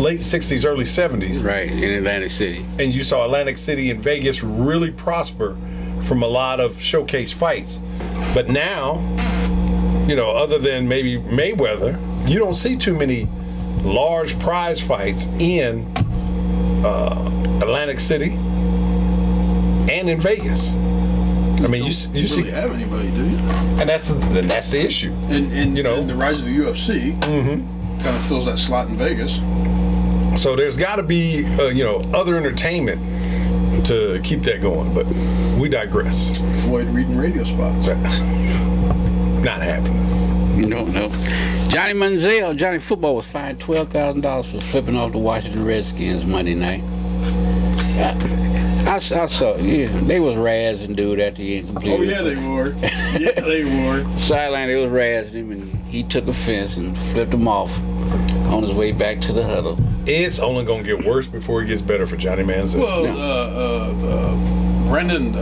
late 60s, early 70s.
Right, in Atlantic City.
And you saw Atlantic City and Vegas really prosper from a lot of showcase fights. But now, you know, other than maybe Mayweather, you don't see too many large prize fights in Atlantic City and in Vegas. I mean, you
really
see,
have anybody, do you?
and that's the issue.
And
you know,
and the rise of the UFC kind of fills that slot in Vegas.
So there's got to be, you know, other entertainment to keep that going. But we digress.
Floyd reading radio spots.
Not happening.
No. Johnny Manziel, Johnny Football, was fined $12,000 for flipping off the Washington Redskins Monday night. I saw, they was razzing dude after he incompleted.
Oh yeah, they were. Yeah, they were.
Sideline, they was razzing him, and he took offense and flipped him off on his way back to the huddle.
It's only going to get worse before it gets better for Johnny Manziel.
Well, Brendan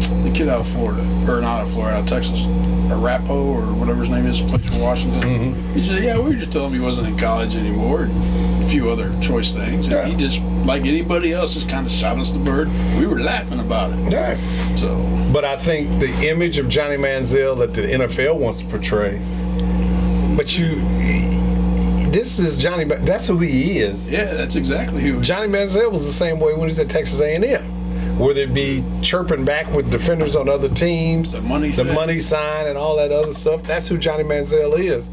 the kid out of Florida, or not out of Florida, out of Texas, Arapo or whatever his name is, plays for Washington. He said, yeah, we were just telling him he wasn't in college anymore, and a few other choice things. And he just, like anybody else, just kind of shot us the bird. We were laughing about it.
Yeah.
So,
but I think the image of Johnny Manziel that the NFL wants to portray, but this is Johnny. That's who he is.
yeah, that's exactly who.
Johnny Manziel was the same way when he was at Texas A&M. Whether it be chirping back with defenders on other teams,
The money
sign, and all that other stuff. That's who Johnny Manziel is.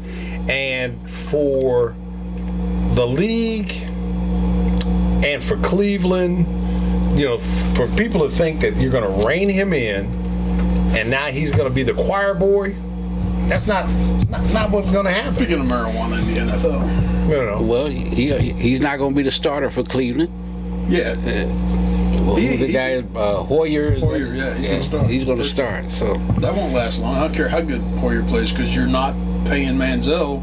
And for the league and for Cleveland, for people to think that you're going to rein him in and now he's going to be the choir boy, that's not what's going to happen.
Speaking of marijuana in the NFL.
Well, he's not going to be the starter for Cleveland.
Yeah.
The guy Hoyer.
Hoyer, yeah, he's gonna start.
He's going to start. So
that won't last long. I don't care how good Hoyer plays, because you're not paying Manziel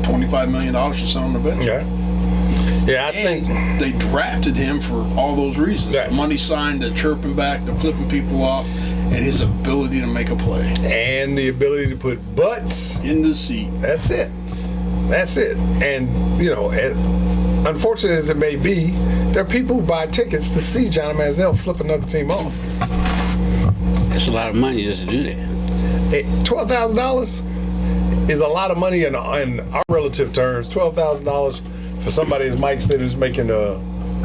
$25 million to sit on the bench.
Yeah, I think
they drafted him for all those reasons:
Yeah.
the money sign, the chirping back, the flipping people off, and his ability to make a play
and the ability to put butts
in the seat.
That's it. And unfortunate as it may be, there are people who buy tickets to see Johnny Manziel flip another team off.
that's a lot of money just to do that.
$12,000 is a lot of money in our relative terms. $12,000 for somebody, as Mike said, who's making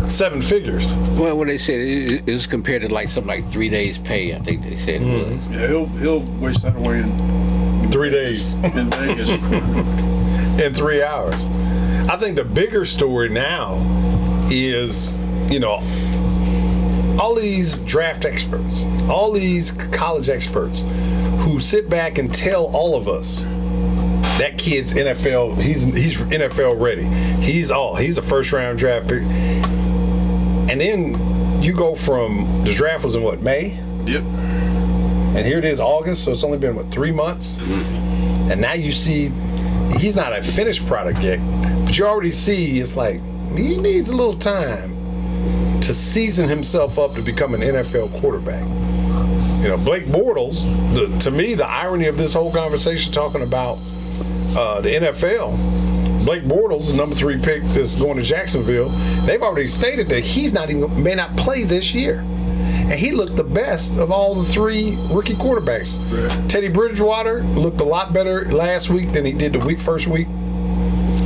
7 figures.
Well, what they said it was compared to something like 3 days' pay. I think they said it was.
Yeah, he'll waste that away in
3 days.
in Vegas.
In 3 hours. I think the bigger story now is, all these draft experts, all these college experts who sit back and tell all of us that kid's NFL, he's NFL ready. He's a first round draft pick. And then you go from, the draft was in May?
Yep.
And here it is, August, so it's only been 3 months? And now you see he's not a finished product yet, but you already see it's like he needs a little time to season himself up to become an NFL quarterback. Blake Bortles, to me, the irony of this whole conversation talking about the NFL, Blake Bortles, the number 3 pick that's going to Jacksonville, they've already stated that may not play this year. And he looked the best of all the 3 rookie quarterbacks.
Right.
Teddy Bridgewater looked a lot better last week than he did the first week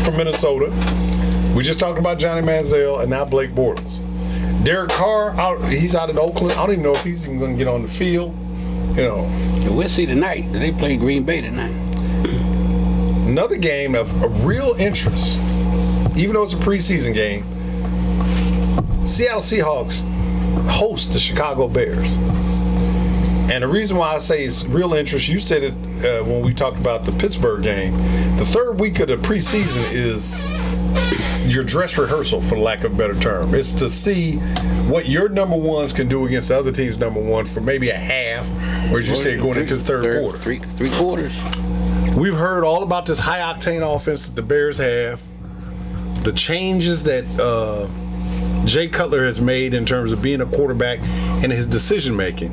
from Minnesota. We just talked about Johnny Manziel and now Blake Bortles. Derek Carr, he's out in Oakland. I don't even know if he's even going to get on the field.
We'll see tonight. They play Green Bay tonight.
Another game of real interest, even though it's a preseason game, Seattle Seahawks host the Chicago Bears. And the reason why I say it's real interest, you said it when we talked about the Pittsburgh game. The 3rd week of the preseason is your dress rehearsal, for lack of a better term. It's to see what your number ones can do against the other team's number one for maybe a half, or as you say, going into the third quarter.
Three quarters.
We've heard all about this high-octane offense that the Bears have, the changes that Jay Cutler has made in terms of being a quarterback and his decision-making.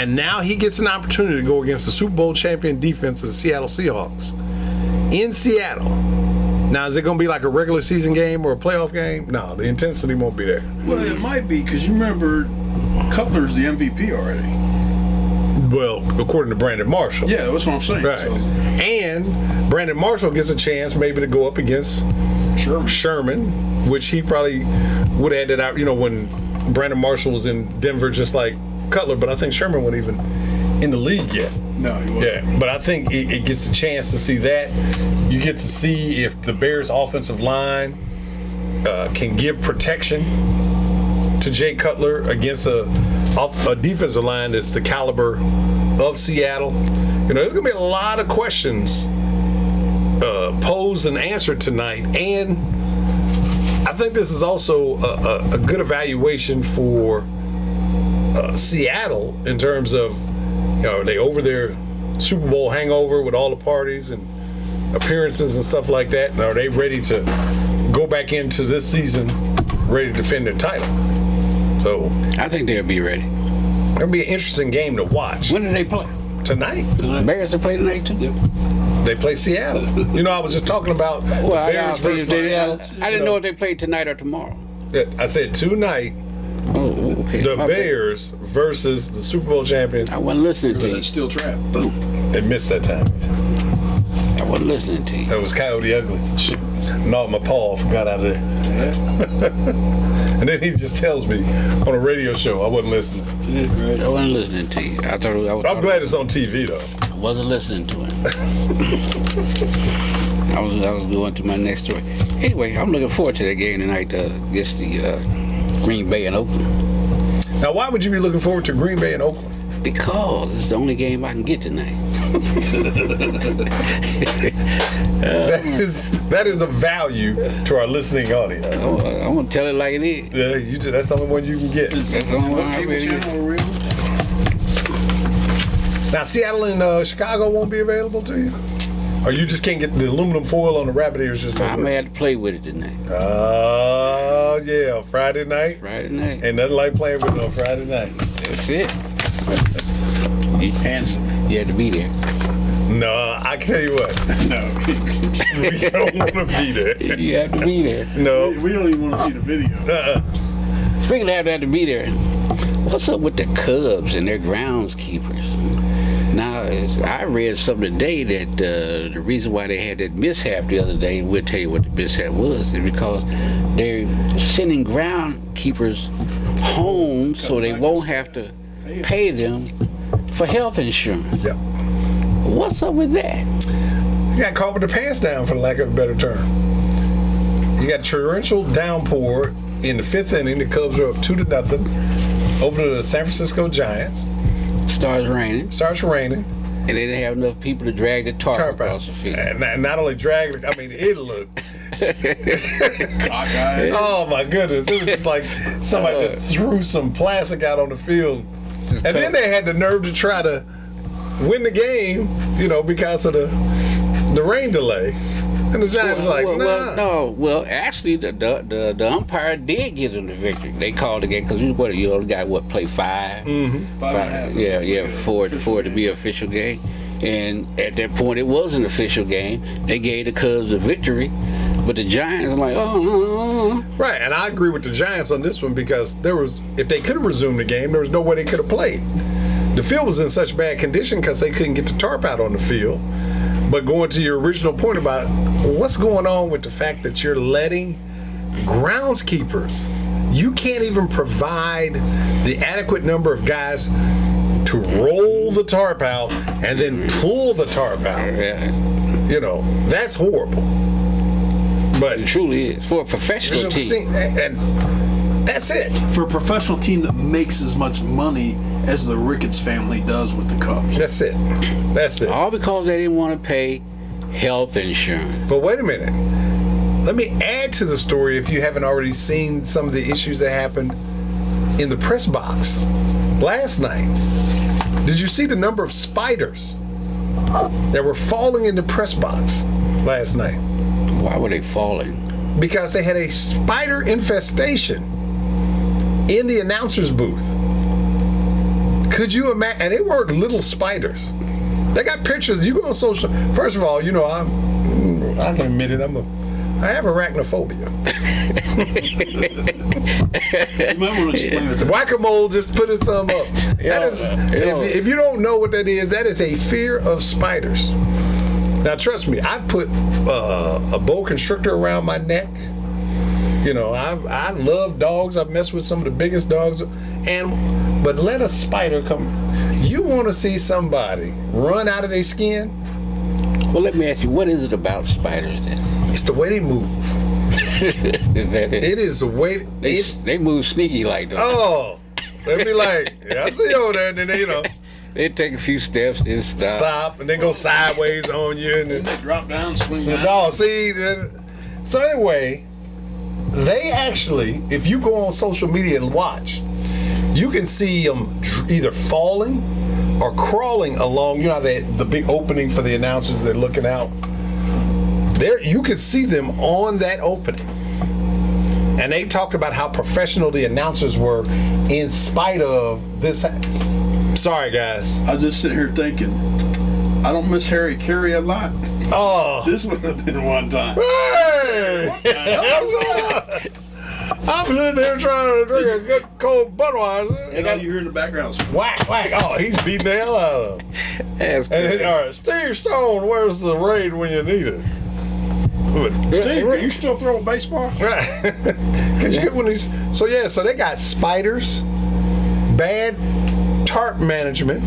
And now he gets an opportunity to go against the Super Bowl champion defense of the Seattle Seahawks in Seattle. Now, is it going to be like a regular season game or a playoff game? No, the intensity won't be there.
Well, it might be, because you remember Cutler's the MVP already.
Well, according to Brandon Marshall.
Yeah, that's what I'm saying.
Right.
So.
And Brandon Marshall gets a chance maybe to go up against Sherman, which he probably would have had that out, when Brandon Marshall was in Denver just like Cutler, but I think Sherman wasn't even in the league yet.
No, he wasn't.
Yeah, but I think it gets a chance to see that. You get to see if the Bears' offensive line can give protection to Jay Cutler against a defensive line that's the caliber of Seattle. There's going to be a lot of questions posed and answered tonight, and I think this is also a good evaluation for Seattle in terms of, are they over their Super Bowl hangover with all the parties and appearances and stuff like that? And are they ready to go back into this season ready to defend their title? So
I think they'll be ready.
It'll be an interesting game to watch.
When do they play?
Tonight.
Bears to play tonight too?
Yep.
They play Seattle. You know, I was just talking about Bears versus Seattle.
I didn't know if they played tonight or tomorrow.
I said tonight,
Oh, okay.
the
My bad.
Bears versus the Super Bowl champion.
I wasn't listening to you.
That steel trap. Boom.
They missed that time.
I wasn't listening to you.
That was Coyote Ugly. Shoot. Knocked my paw off and got out of there. And then he just tells me on a radio show I wasn't listening.
Right.
I wasn't listening to you.
I'm glad it's on TV though.
I wasn't listening to him. I was going to my next story. Anyway, I'm looking forward to that game tonight against the Green Bay and Oakland.
Now, why would you be looking forward to Green Bay and Oakland?
Because it's the only game I can get tonight.
That is a value to our listening audience.
I'm gonna tell it like it is.
Yeah, that's the only one you can get.
That's the only one I
Cable
really get.
channel or real?
Now, Seattle and Chicago won't be available to you? Or you just can't get the aluminum foil on the rabbit ears just
I
don't
may
work?
have to play with it tonight.
Oh, yeah, Friday night.
Friday night.
Ain't nothing like playing with it on Friday night.
That's it.
Handsome.
You had to be there.
No, I can tell you what.
No.
We don't want to be there.
You have to be there.
No.
We don't even want to see the video.
Speaking of having to be there, what's up with the Cubs and their groundskeepers? Now, I read something today that the reason why they had that mishap the other day, we'll tell you what the mishap was, is because they're sending groundkeepers home so they won't have to pay them for health insurance.
Yep.
What's up with that?
You got caught with the pants down, for lack of a better term. You got a torrential downpour in the fifth inning. The Cubs are up 2-0 over to the San Francisco Giants.
Starts raining,
Starts raining.
and they didn't have enough people to drag the tarp across the field.
And not only dragging, I mean, it looked.
Cockeyed.
Oh my goodness! It was just like somebody just threw some plastic out on the field, and then they had the nerve to try to win the game, because of the rain delay. And the Giants was like, nah.
Well, actually, the umpire did give them the victory. They called the game because you only got play 5.
Mm-hmm.
5.5.
Yeah, for it to be an official game. And at that point, it was an official game. They gave the Cubs the victory, but the Giants were like, oh.
Right, and I agree with the Giants on this one because if they could have resumed the game, there was no way they could have played. The field was in such bad condition because they couldn't get the tarp out on the field. But going to your original point about what's going on with the fact that you're letting groundskeepers, you can't even provide the adequate number of guys to roll the tarp out and then pull the tarp out.
Yeah,
That's horrible. But
it truly is for a professional team.
and that's it.
For a professional team that makes as much money as the Ricketts family does with the Cubs.
That's it.
All because they didn't want to pay health insurance.
But wait a minute. Let me add to the story if you haven't already seen some of the issues that happened in the press box last night. Did you see the number of spiders that were falling in the press box last night?
Why were they falling?
Because they had a spider infestation in the announcer's booth. Could you imagine? And they weren't little spiders. They got pictures. You go on social. First of all, I can admit it. I have arachnophobia.
You might want to explain it to
Whack-a-mole just put his thumb up. If you don't know what that is a fear of spiders. Now, trust me, I've put a boa constrictor around my neck. I love dogs. I've messed with some of the biggest dogs. But let a spider come. You want to see somebody run out of their skin?
Well, let me ask you, what is it about spiders then?
It's the way they move.
Is that it?
It is the way.
They move sneaky like that.
Oh, they be like, yeah, I see you over there. And then they,
They take a few steps, then stop.
and then go sideways on you. And then
They drop down, swing down.
oh, see. So anyway, they actually, if you go on social media and watch, you can see them either falling or crawling along. You know how the big opening for the announcers, they're looking out. There, you can see them on that opening. And they talked about how professional the announcers were in spite of this. Sorry, guys.
I was just sitting here thinking, I don't miss Harry Carey a lot.
Oh.
This would have been one time.
Hey! I'm sitting there trying to drink a good cold Budweiser.
And all you hear in the background is
Whack, whack. Oh, he's beating the hell out of him.
That's
And
great.
then, all right, Steve Stone, where's the raid when you need it?
Steve, are you still throwing baseball?
Right. Could you get one of these? So they got spiders, bad tarp management.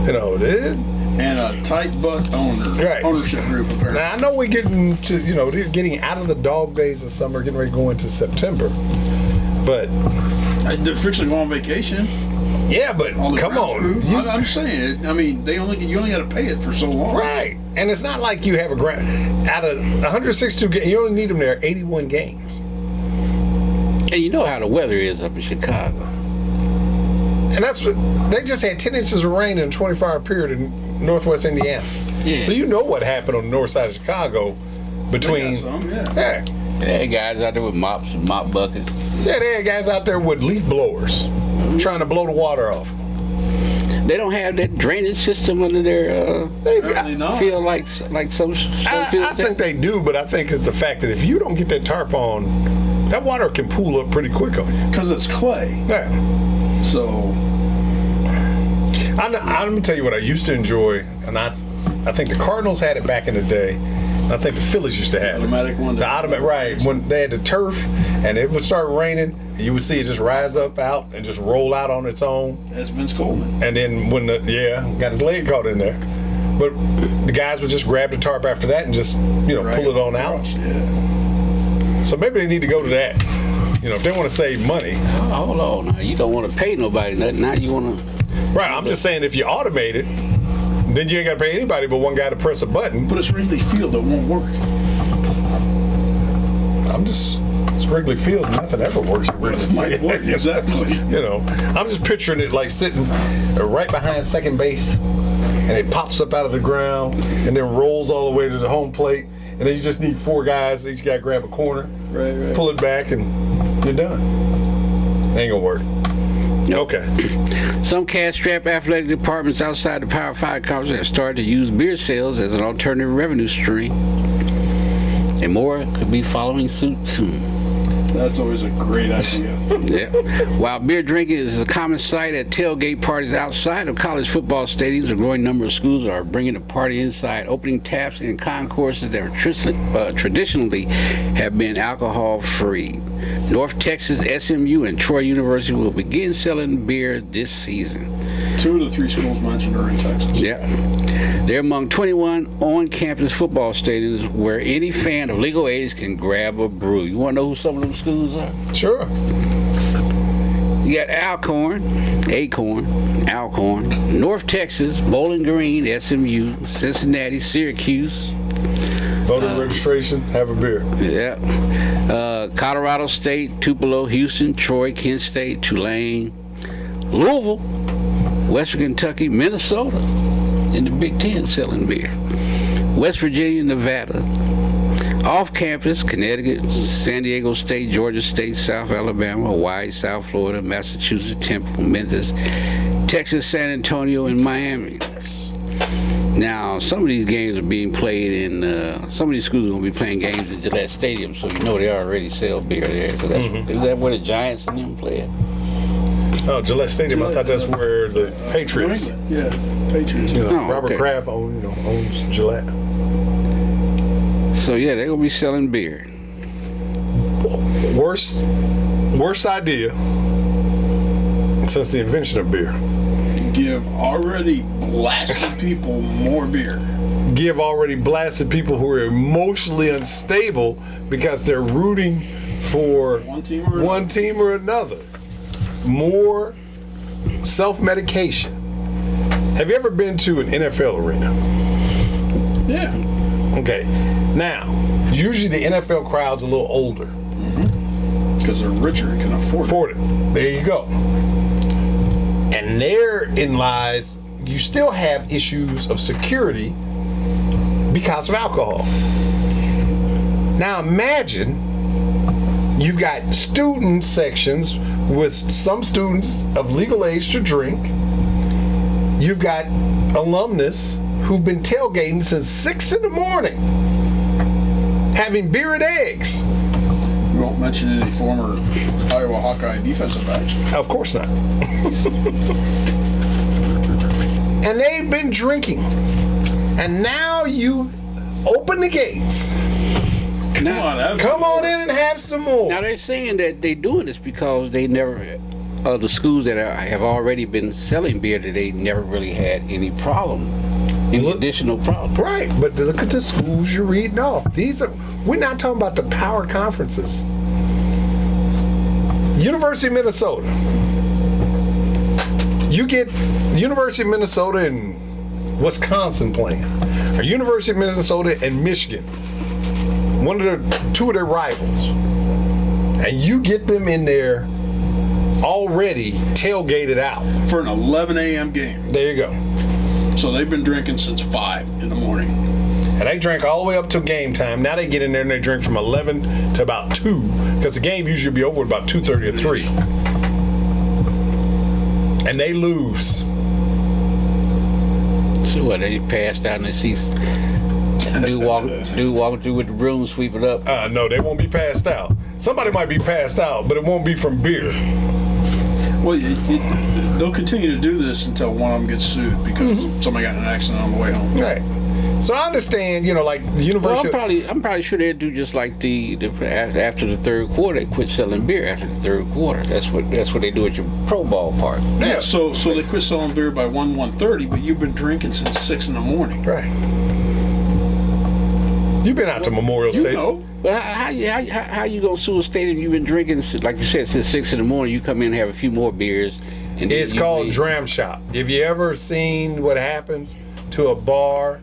You know,
And a tight butt ownership group apparently.
now I know we're getting to, they're getting out of the dog days of summer, getting ready to go into September. But
They're fixing to go on vacation.
yeah, but
All the
come
grounds
on.
crew. I'm saying, I mean, you only got to pay it for so long.
Right. And it's not like you have a grant out of 162 games, you only need them there 81 games.
And you know how the weather is up in Chicago.
And that's what they just had 10 inches of rain in a 24-hour period in northwest Indiana.
Yeah.
So you know what happened on the north side of Chicago between.
They got some, yeah.
Yeah.
They had guys out there with mops and mop buckets.
Yeah, they had guys out there with leaf blowers trying to blow the water off.
They don't have that drainage system under their
Apparently not.
field like some fields.
I think they do, but I think it's the fact that if you don't get that tarp on, that water can pool up pretty quick on you.
Because it's clay.
Yeah.
So,
I'm going to tell you what I used to enjoy, and I think the Cardinals had it back in the day. I think the Phillies used to have it.
automatic one.
The automatic, right? When they had the turf, and it would start raining, you would see it just rise up out and just roll out on its own.
That's Vince Coleman.
And then when got his leg caught in there, but the guys would just grab the tarp after that and just pull it on out.
Yeah.
So maybe they need to go to that. If they want to save money.
Oh, hold on, now you don't want to pay nobody nothing. Now you want to.
Right. I'm just saying if you automate it, then you ain't got to pay anybody but one guy to press a button.
But it's Wrigley Field that won't work.
It's Wrigley Field. Nothing ever works at Wrigley
It might work, exactly.
I'm just picturing it like sitting right behind second base, and it pops up out of the ground and then rolls all the way to the home plate, and then you just need 4 guys. Each guy grab a corner,
Right.
pull it back, and you're done. Ain't gonna work. Okay.
Some cash-strapped athletic departments outside the Power 5 conference have started to use beer sales as an alternative revenue stream. And more could be following suit soon.
That's always a great idea.
Yeah. While beer drinking is a common sight at tailgate parties outside of college football stadiums, a growing number of schools are bringing the party inside, opening taps in concourses that traditionally have been alcohol-free. North Texas, SMU, and Troy University will begin selling beer this season.
2 of the 3 schools mentioned are in Texas.
Yeah. They're among 21 on-campus football stadiums where any fan of legal age can grab a brew. You want to know who some of them schools are?
Sure.
You got Alcorn, North Texas, Bowling Green, SMU, Cincinnati, Syracuse.
Voter registration, have a beer.
Yeah. Colorado State, Tupelo, Houston, Troy, Kent State, Tulane, Louisville, Western Kentucky, Minnesota, in the Big Ten selling beer. West Virginia, Nevada. Off campus, Connecticut, San Diego State, Georgia State, South Alabama, Hawaii, South Florida, Massachusetts, Temple, Memphis, Texas, San Antonio, and Miami. Now, some of these games are being played in, some of these schools are going to be playing games in Gillette Stadium, so you know they already sell beer there. So is that where the Giants and them play at?
Oh, Gillette Stadium. I thought that's where the Patriots.
Yeah, Patriots.
Robert Kraft owns Gillette.
So yeah, they're gonna be selling beer.
Worst idea since the invention of beer.
Give already blasted people more beer.
Give already blasted people who are emotionally unstable because they're rooting for
One team or
another. More self-medication. Have you ever been to an NFL arena?
Yeah.
Okay. Now, usually the NFL crowd's a little older.
Because they're richer and can afford
it. There you go. And therein lies, you still have issues of security because of alcohol. Now imagine you've got student sections with some students of legal age to drink, you've got alumnus who've been tailgating since 6 in the morning, having beer and eggs.
We won't mention any former Iowa Hawkeye defensive backs.
Of course not. And they've been drinking. And now you open the gates. Come on in and have some more.
Now they're saying that they're doing this because they never, the schools that have already been selling beer today never really had any problem, additional problem.
Right, but look at the schools you're reading off. We're not talking about the power conferences. University of Minnesota. You get University of Minnesota and Wisconsin playing, or University of Minnesota and Michigan, two of their rivals, and you get them in there already tailgated out
for an 11 a.m. game.
There you go.
So they've been drinking since 5 in the morning.
And they drank all the way up till game time. Now they get in there and they drink from 11 to about 2, because the game usually be over at about 2:30 or 3. And they lose.
So what, they passed out in the seats? Dude walking through with the broom, sweep it up.
No, they won't be passed out. Somebody might be passed out, but it won't be from beer.
Well, they'll continue to do this until one of them gets sued because somebody got in an accident on the way home.
Right. So I understand, like the university.
Well, I'm probably sure they'll do just like the after the third quarter, they quit selling beer after the third quarter. That's what they do at your pro ball park.
Yeah. So they quit selling beer by 1:30, but you've been drinking since 6 in the morning.
Right. You've been out to Memorial Stadium.
Know.
But how you gonna sue a stadium? You've been drinking, like you said, since 6 in the morning. You come in and have a few more beers. And
it's called dram shop. If you ever seen what happens to a bar,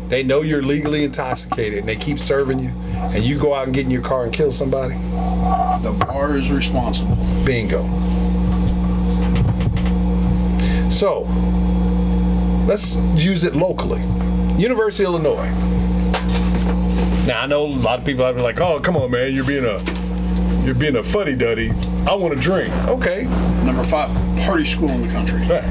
they know you're legally intoxicated and they keep serving you, and you go out and get in your car and kill somebody.
The bar is responsible.
Bingo. So let's use it locally. University of Illinois. Now I know a lot of people have been like, "Oh, come on, man, you're being a fuddy-duddy. I want to drink." Okay.
Number 5 party school in the country.
Right.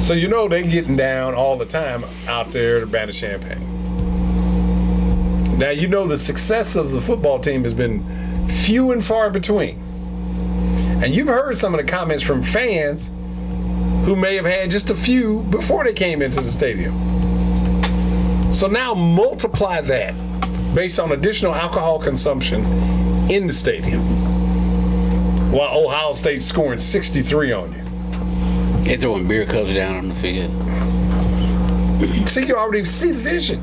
So they getting down all the time out there to Brand of Champagne. Now the success of the football team has been few and far between. And you've heard some of the comments from fans who may have had just a few before they came into the stadium. So now multiply that based on additional alcohol consumption in the stadium, while Ohio State's scoring 63 on you.
They're throwing beer cups down on the field.
See, you already see the vision.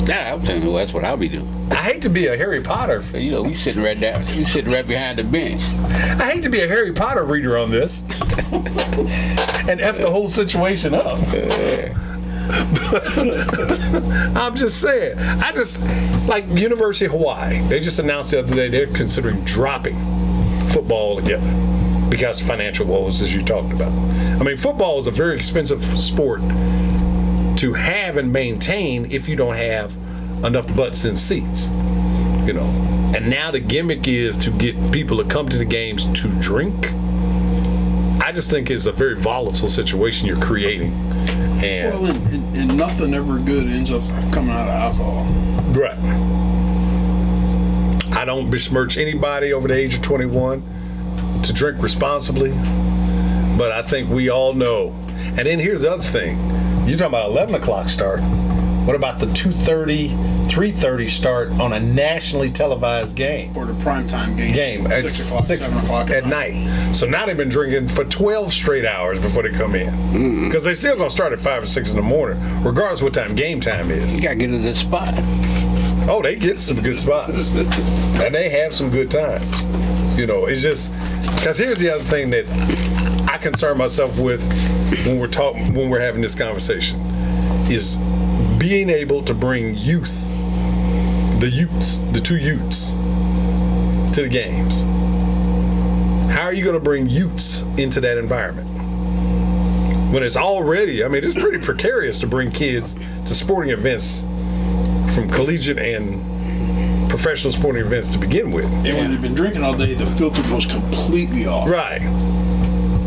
Yeah, I'm telling you, that's what I'll be doing.
I hate to be a Harry Potter.
We sitting right down. We sitting right behind the bench.
I hate to be a Harry Potter reader on this and F the whole situation up. I'm just saying. Like University of Hawaii, they just announced the other day they're considering dropping football altogether because of financial woes, as you talked about. I mean, football is a very expensive sport to have and maintain if you don't have enough butts in seats, And now the gimmick is to get people to come to the games to drink. I just think it's a very volatile situation you're creating.
And nothing ever good ends up coming out of alcohol.
Right. I don't besmirch anybody over the age of 21 to drink responsibly, but I think we all know. And then here's the other thing. You're talking about 11 o'clock start. What about the 2:30, 3:30 start on a nationally televised game?
Or the primetime game.
At
6 o'clock, 7 o'clock
at night. So now they've been drinking for 12 straight hours before they come in. Because they still going to start at 5 or 6 in the morning, regardless of what time game time is.
You got to get to the spot.
Oh, they get some good spots. And they have some good times. It's just, because here's the other thing that I concern myself with when we're having this conversation, is being able to bring the two youths to the games. How are you going to bring youths into that environment? When it's already, it's pretty precarious to bring kids to sporting events from collegiate and professional sporting events to begin with.
And when they've been drinking all day, the filter goes completely off.
Right.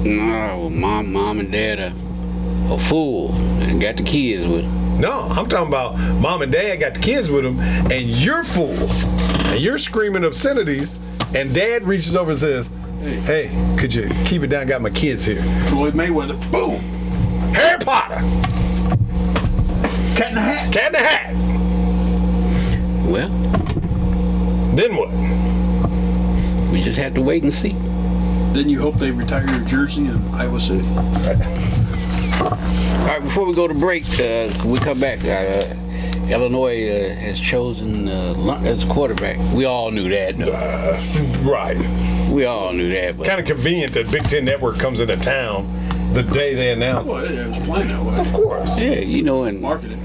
No, mom and dad a fool and got the kids with him.
No, I'm talking about mom and dad got the kids with them, and you're full, and you're screaming obscenities, and dad reaches over and says, "Hey, could you keep it down? Got my kids here."
Floyd Mayweather, boom,
Harry Potter,
cat in the hat.
cat in the hat.
Well,
Then what?
we just have to wait and see.
Then you hope they retire your jersey in Iowa City.
All right, before we go to break, we come back. Illinois has chosen Lunt as quarterback. We all knew that.
Right.
We all knew that. But
Kind of convenient that Big Ten Network comes into town the day they announce
Well,
it.
it was planned that way.
Of course.
yeah, and
Marketing.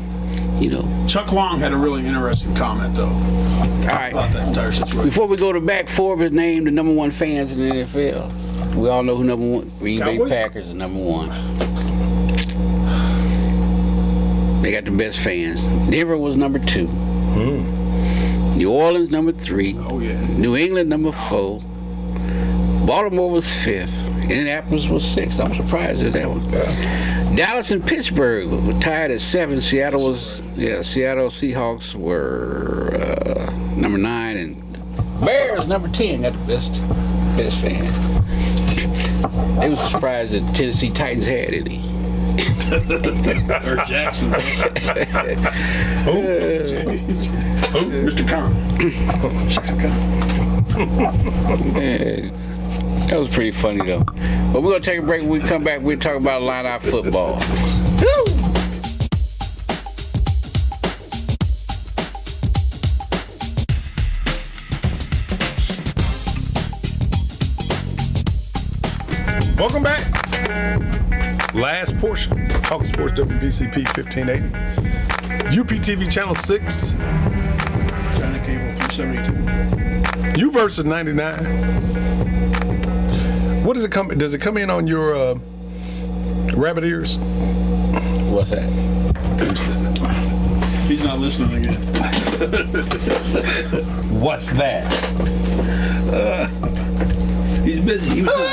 Chuck.
Chuck Long had a really interesting comment, though,
All right.
about that entire situation.
Before we go to back, Forbes has named the number one fans in the NFL. We all know who number one. Green Bay
Cowboys?
Packers are number one. They got the best fans. Denver was number 2. New Orleans number 3.
Oh, yeah.
New England number 4. Baltimore was 5th. Indianapolis was 6th. I'm surprised at that one. Dallas and Pittsburgh were tied at 7. Seattle Seahawks were number 9, and Bears number 10 got the best fans. They was surprised that Tennessee Titans had any.
Or Jackson. Mr. Khan. Shaka Khan.
Yeah, that was pretty funny though. But we're gonna take a break. When we come back, we'll talk about line-out football.
Welcome back. Last portion. Talking Sports WBCP 1580. UPTV Channel 6.
China Cable 372.
You versus 99. What does it come? Does it come in on your rabbit ears?
What's that?
He's not listening again.
What's that?
He's busy. He was doing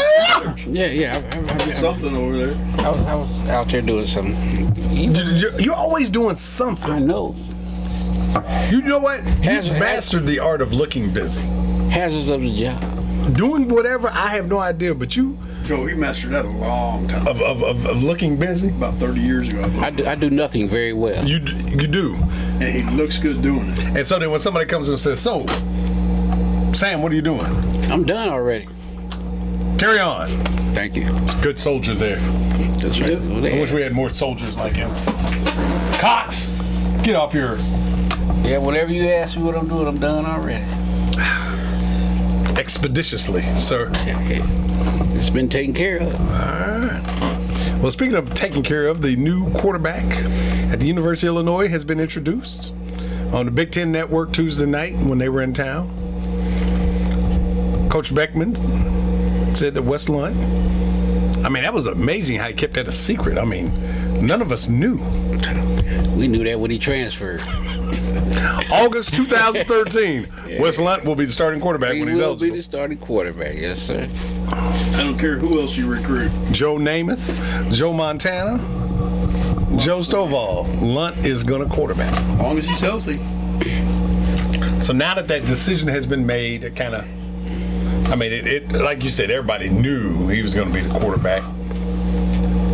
research.
Yeah.
Something over there.
I was out there doing something.
You're always doing something.
I know.
You know what? You
Hazard-
mastered the art of looking busy.
Hazards of the job.
Doing whatever, I have no idea, but you
Joe, he mastered that a long time.
of looking busy.
About 30 years ago.
I do nothing very well.
You do.
And he looks good doing it.
And so then when somebody comes and says, "So, Sam, what are you doing?"
I'm done already.
Carry on.
Thank you.
It's a good soldier there.
That's right.
I wish we had more soldiers like him. Cox, get off your
Yeah, whatever you ask me what I'm doing, I'm done already.
expeditiously, sir.
It's been taken care of.
Well, speaking of taking care of, the new quarterback at the University of Illinois has been introduced on the Big Ten Network Tuesday night when they were in town. Coach Beckman said that Wes Lunt, I mean, that was amazing how he kept that a secret. I mean, none of us knew.
We knew that when he transferred.
August 2013, Wes Lunt will be the starting quarterback
He
when he's
will
eligible.
be the starting quarterback, yes, sir.
I don't care who else you recruit.
Joe Namath, Joe Montana, Joe Stovall. Lunt is going to quarterback.
As long as he's healthy.
So now that decision has been made, it kind of, I mean, it like you said, everybody knew he was going to be the quarterback.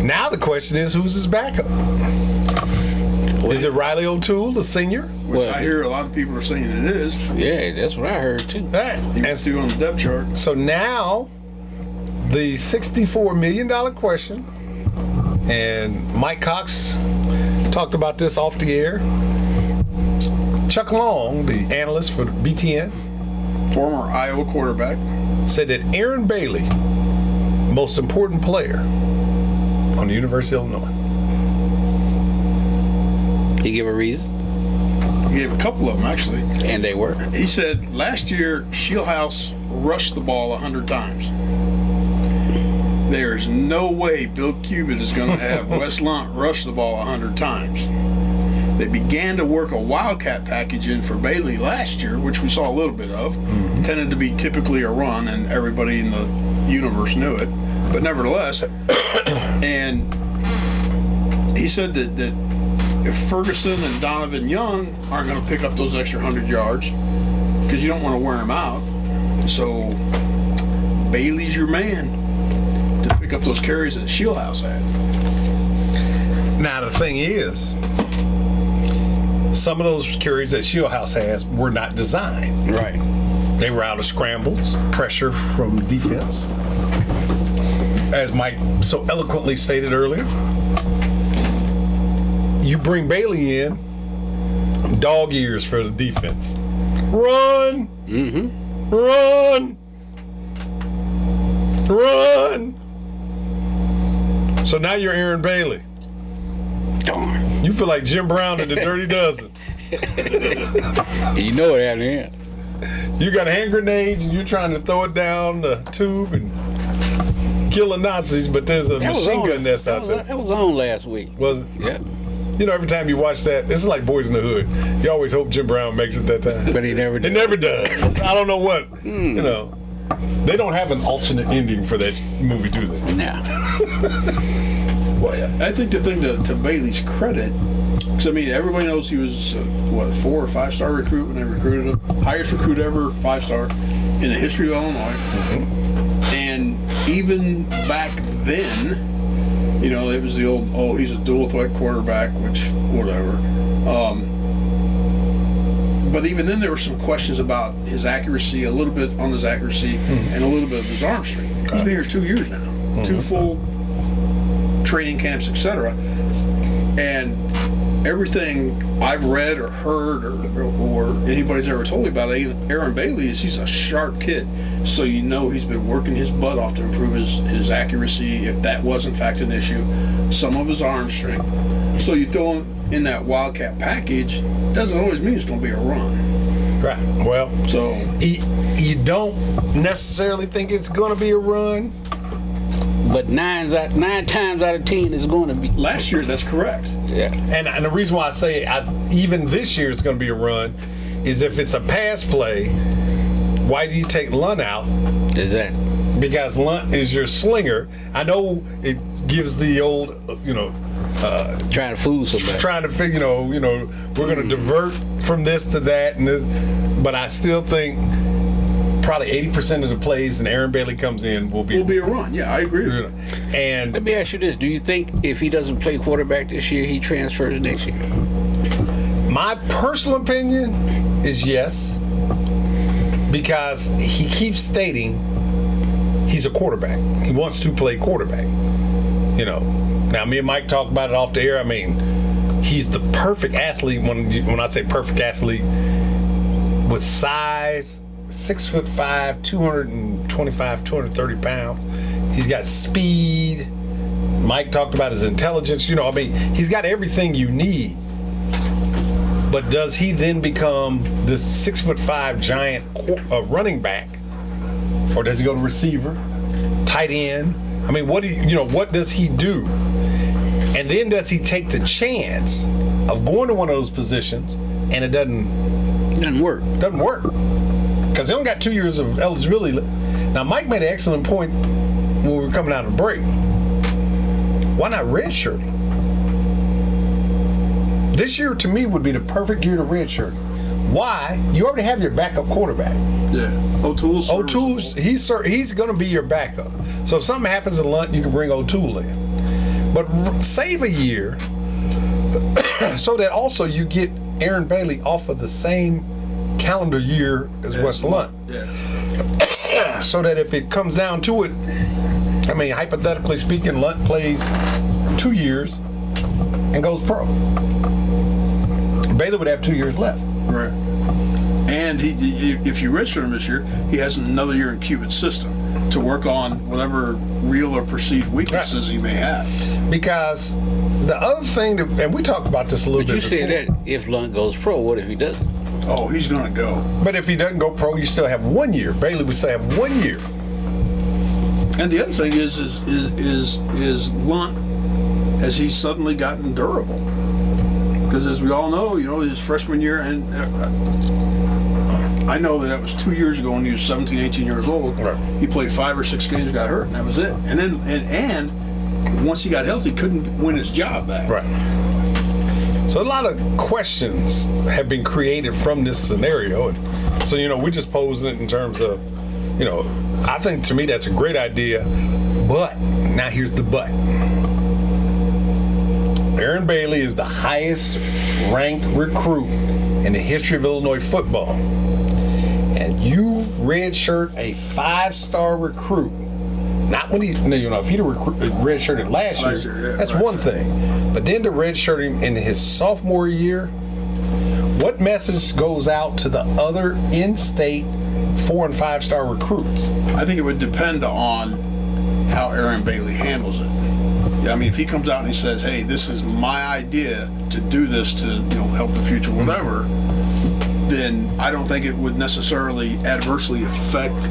Now the question is, who's his backup? Is it Riley O'Toole, the senior?
Which
Well,
I hear a lot of people are saying it is.
Yeah, that's what I heard too.
Right.
He
And
was due on the depth chart.
so now the $64 million question, and Mike Cox talked about this off the air. Chuck Long, the analyst for BTN,
Former Iowa quarterback.
said that Aaron Bailey, most important player on the University of Illinois.
He gave a reason,
He gave a couple of them, actually.
and they were.
He said last year, Shieldhouse rushed the ball 100 times. There's no way Bill Cubitt is going to have Wes Lunt rush the ball 100 times. They began to work a Wildcat package in for Bailey last year, which we saw a little bit of. Tended to be typically a run, and everybody in the universe knew it. But nevertheless, and he said that if Ferguson and Donovan Young aren't going to pick up those extra 100 yards, because you don't want to wear them out, so Bailey's your man to pick up those carries that Shieldhouse had.
Now the thing is, some of those carries that Shieldhouse has were not designed.
Right.
They were out of scrambles, pressure from defense. As Mike so eloquently stated earlier, you bring Bailey in, dog ears for the defense. Run!
Mm-hmm.
Run! Run! So now you're Aaron Bailey.
Darn.
You feel like Jim Brown in the Dirty Dozen.
You know it out there.
You got hand grenades and you're trying to throw it down the tube and kill the Nazis, but there's a machine gun nest out there.
That was on last week.
Was it?
Yeah.
You know, every time you watch that, this is like Boys in the Hood. You always hope Jim Brown makes it that time.
But he never
It
did.
never does. I don't know what. You know, they don't have an alternate ending for that movie, do they?
Nah.
Well, I think the thing to Bailey's credit, because I mean, everybody knows he was, 4 or 5 star recruit when they recruited him. Highest recruit ever, 5-star in the history of Illinois. And even back then, you know, it was the old, oh, he's a dual threat quarterback, which, whatever. But even then, there were some questions about his accuracy, a little bit on his accuracy, and a little bit of his arm strength. He's been here 2 years now, 2 full training camps, etc. And everything I've read or heard or anybody's ever told me about Aaron Bailey is he's a sharp kid. So you know he's been working his butt off to improve his accuracy, if that was in fact an issue, some of his arm strength. So you throw him in that Wildcat package, doesn't always mean it's going to be a run.
Right. Well,
So
you don't necessarily think it's going to be a run.
But 9 times out of 10 is going to be.
last year, that's correct.
Yeah.
And the reason why I say even this year it's going to be a run is if it's a pass play, why do you take Lunt out?
Exactly.
Because Lunt is your slinger. I know it gives the old,
Trying to fool somebody.
trying to figure, we're going to divert from this to that, and this, but I still think probably 80% of the plays and Aaron Bailey comes in will be
A run. Yeah, I agree with you.
And
Let me ask you this. Do you think if he doesn't play quarterback this year, he transfers next year?
my personal opinion is yes, because he keeps stating he's a quarterback. He wants to play quarterback. Now me and Mike talked about it off the air. I mean, he's the perfect athlete. When I say perfect athlete, with size, 6'5", 225, 230 pounds. He's got speed. Mike talked about his intelligence. He's got everything you need. But does he then become this 6'5" giant running back, or does he go to receiver, tight end? What does he do? And then does he take the chance of going to one of those positions and it doesn't
Doesn't work.
Because he only got 2 years of eligibility. Now, Mike made an excellent point when we were coming out of the break. Why not redshirt him? This year, to me, would be the perfect year to redshirt. Why? You already have your backup quarterback.
Yeah. O'Toole's
he's going to be your backup. So if something happens in Lunt, you can bring O'Toole in. But save a year so that also you get Aaron Bailey off of the same calendar year as Wes Lunt.
Yeah.
So that if it comes down to it, hypothetically speaking, Lunt plays 2 years and goes pro. Bailey would have 2 years left.
Right. And if you redshirt him this year, he has another year in Cubit's system to work on whatever real or perceived weaknesses he may have.
Because the other thing, and we talked about this a little
But
bit
you
before.
said that if Lunt goes pro, what if he doesn't?
Oh, he's going to go.
But if he doesn't go pro, you still have 1 year. Bailey would still have 1 year.
And the other thing is Lunt, has he suddenly gotten durable? Because as we all know, his freshman year, and I know that was 2 years ago when he was 17, 18 years old.
Right.
He played 5 or 6 games, got hurt, and that was it. And then and once he got healthy, couldn't win his job back.
Right. So a lot of questions have been created from this scenario. And so, we're just posing it in terms of, I think to me that's a great idea. But, now here's the but. Aaron Bailey is the highest ranked recruit in the history of Illinois football. And you redshirt a 5-star recruit. Not when if he'd have redshirted last year,
yeah,
that's one thing. But then to redshirt him in his sophomore year, what message goes out to the other in-state 4- and 5-star recruits?
I think it would depend on how Aaron Bailey handles it. I mean, if he comes out and he says, "Hey, this is my idea to do this to help the future, whatever," then I don't think it would necessarily adversely affect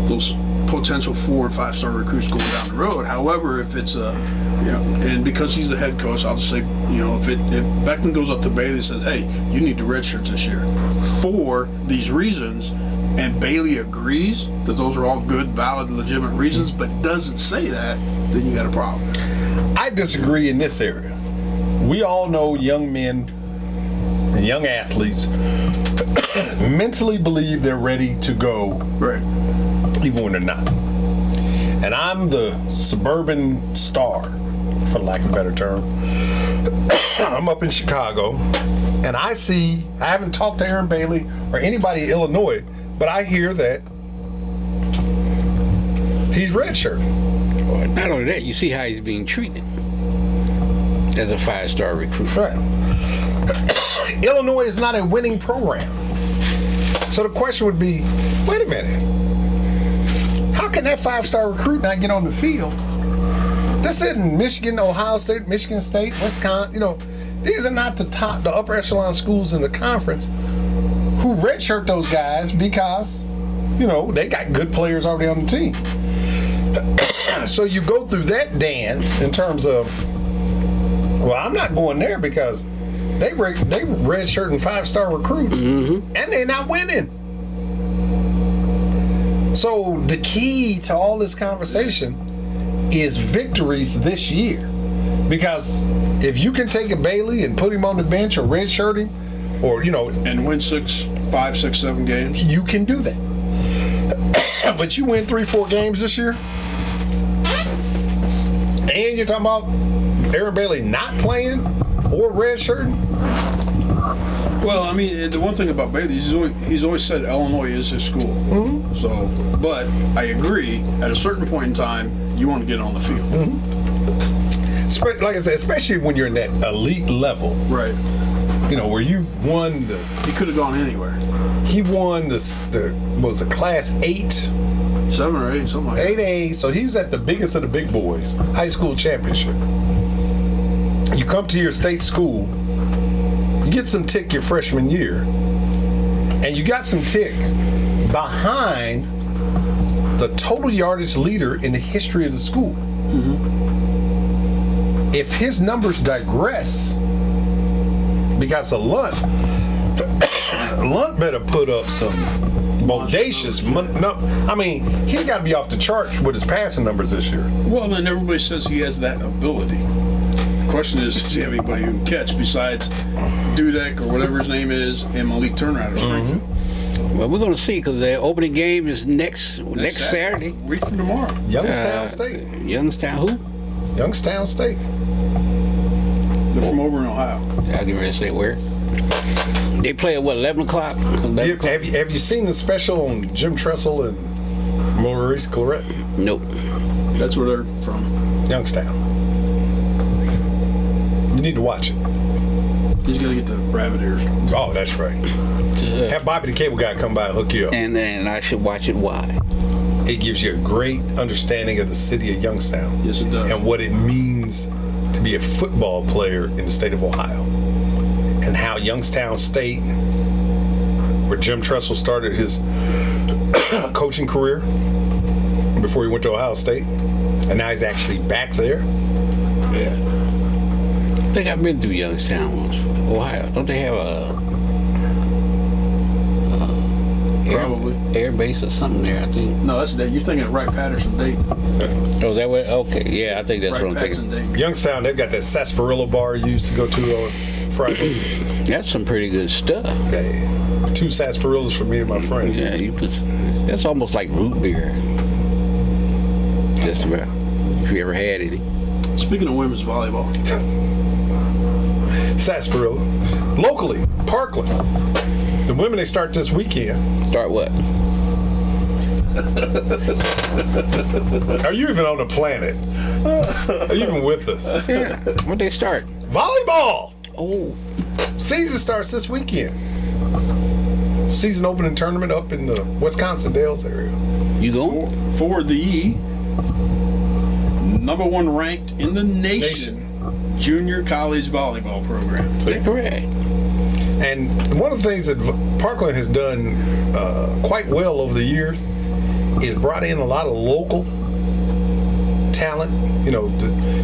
those potential 4- and 5-star recruits going down the road. However, if it's and because he's the head coach, I'll just say, if Beckman goes up to Bailey and says, "Hey, you need to redshirt this year for these reasons," and Bailey agrees that those are all good, valid, legitimate reasons, but doesn't say that, then you got a problem.
I disagree in this area. We all know young men and young athletes mentally believe they're ready to go,
Right.
even when they're not. And I'm the suburban star, for lack of a better term. I'm up in Chicago, and I haven't talked to Aaron Bailey or anybody in Illinois, but I hear that he's redshirting.
Well, not only that, you see how he's being treated as a 5-star recruit.
Right. Illinois is not a winning program. So the question would be, wait a minute. How can that 5-star recruit not get on the field? This isn't Michigan, Ohio State, Michigan State, Wisconsin. These are not the upper echelon schools in the conference who redshirt those guys because, they got good players already on the team. So you go through that dance in terms of, well, I'm not going there because they redshirting 5-star recruits and they're not winning. So the key to all this conversation is victories this year. Because if you can take a Bailey and put him on the bench or redshirt him, or,
and win 5, 6, 7 games,
you can do that. But you win 3, 4 games this year, and you're talking about Aaron Bailey not playing or redshirting.
Well, I mean, the one thing about Bailey, he's always said Illinois is his school.
Mm-hmm.
So, but I agree, at a certain point in time, you want to get on the field.
Mm-hmm. Like I said, especially when you're in that elite level.
Right.
Where you've won
He could have gone anywhere.
He won the class 8.
7 or 8, something like that.
8A, so he was at the biggest of the big boys, high school championship. You come to your state school, you get some tick your freshman year, and you got some tick behind the total yardage leader in the history of the school.
Mm-hmm.
If his numbers digress because of Lunt better put up some bodacious. He's got to be off the charts with his passing numbers this year.
Well, then everybody says he has that ability. The question is, does he have anybody who can catch besides Dudek or whatever his name is and Malik Turner out of Springfield?
Well, we're going to see because the opening game is next Saturday.
Week from tomorrow.
Youngstown State.
Youngstown who?
Youngstown State.
They're from over in Ohio.
I'll get ready to say where. They play at what, 11 o'clock? 11 o'clock?
Have you seen the special on Jim Tressel and Maurice Claret?
Nope.
That's where they're from.
Youngstown. You need to watch it.
He's got to get the rabbit ears.
Oh, that's right. Have Bobby the Cable Guy come by and hook you up.
And I should watch it. Why?
It gives you a great understanding of the city of Youngstown.
Yes, it does.
And what it means to be a football player in the state of Ohio. And how Youngstown State, where Jim Tressel started his coaching career before he went to Ohio State, and now he's actually back there.
Yeah.
I think I've been through Youngstown once, Ohio. Don't they have a
Probably.
Air Base or something there, I think.
No, that's Dayton. You're thinking of Wright-Patterson, Dayton.
Oh, is that what? Okay, yeah, I think that's what I'm
Wright-Patterson,
thinking.
Dayton.
Youngstown, they've got that sarsaparilla bar you used to go to on Friday.
That's some pretty good stuff.
Okay. 2 sarsaparillas for me and my friend.
Yeah, that's almost like root beer. Just about. If you ever had any.
Speaking of women's volleyball,
Sarsaparilla. Locally, Parkland. The women, they start this weekend.
Start what?
Are you even on the planet? Are you even with us?
Yeah. When they start?
Volleyball!
Oh.
Season starts this weekend. Season opening tournament up in the Wisconsin Dells area.
You go?
for the #1 ranked in the nation junior college volleyball program.
That's correct.
And one of the things that Parkland has done quite well over the years is brought in a lot of local talent. You know,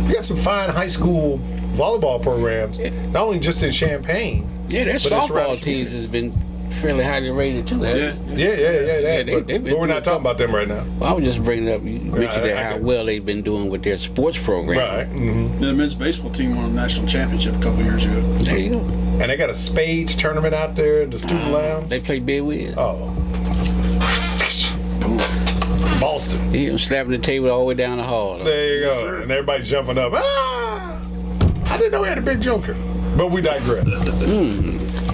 you got some fine high school volleyball programs, not only just in Champaign.
Yeah, their
but it's around
softball
the
teams
community.
has been fairly highly rated too, hasn't it?
Yeah.
they've
But
been
we're not talking about them right now.
Well, I was just bringing up, you mentioned
I
how
get it.
well they've been doing with their sports program.
Right. Mm-hmm.
The men's baseball team won a national championship a couple years ago.
There you go.
And they got a spades tournament out there in the student lounge.
They play big with.
Oh. Boston.
He was slapping the table all the way down the hall.
There you go.
sir.
And everybody jumping up. Ah! I didn't know we had a big joker. But we digress.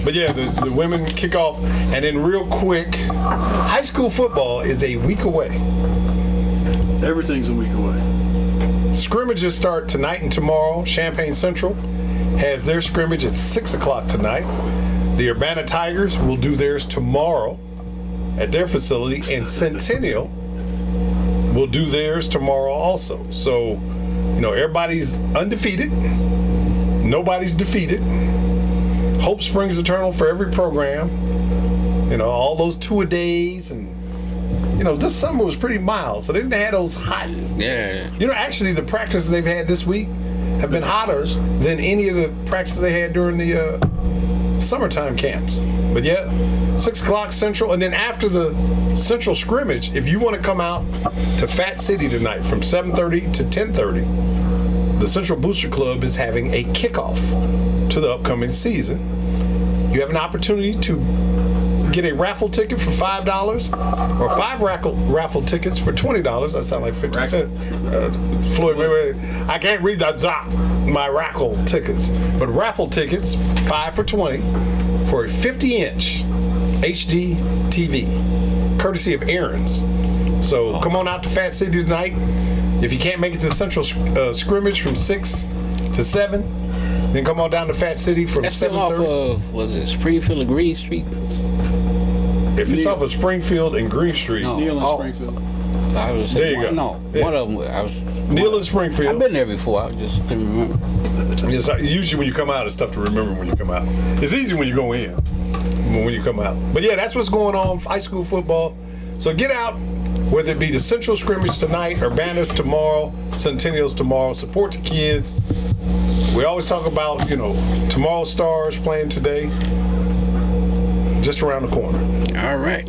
But yeah, the women kick off. And then real quick, high school football is a week away.
Everything's a week away.
Scrimmages start tonight and tomorrow. Champaign Central has their scrimmage at 6 o'clock tonight. The Urbana Tigers will do theirs tomorrow at their facility. And Centennial will do theirs tomorrow also. So, you know, everybody's undefeated. Nobody's defeated. Hope springs eternal for every program. You know, all those 2-a-days, and you know, this summer was pretty mild, so they didn't have those hot.
Yeah.
You know, actually, the practices they've had this week have been hotter than any of the practices they had during the summertime camps. But yeah, 6 o'clock Central, and then after the Central scrimmage, if you want to come out to Fat City tonight from 7:30 to 10:30, the Central Booster Club is having a kickoff to the upcoming season. You have an opportunity to get a raffle ticket for $5 or 5 raffle tickets for $20. That sounds like 50 cents. Floyd Mayweather. I can't read that my raffle tickets. But raffle tickets, 5 for $20 for a 50-inch HD TV, courtesy of Aaron's. So come on out to Fat City tonight. If you can't make it to the Central scrimmage from 6 to 7, then come on down to Fat City from
That's still off
7:30.
of, was it Springfield and Green Street?
If it's
Neil.
off of Springfield and Green Street,
No.
Neil and
Oh.
Springfield.
I was
There
saying,
you go.
No,
Yeah.
one of them.
Neil and Springfield.
I've been there before. I just couldn't remember.
It's usually when you come out, it's tough to remember when you come out. It's easy when you go in, when you come out. But yeah, that's what's going on, high school football. So get out, whether it be the Central scrimmage tonight, Urbana's tomorrow, Centennial's tomorrow. Support the kids. We always talk about, you know, tomorrow's stars playing today, just around the corner.
All right.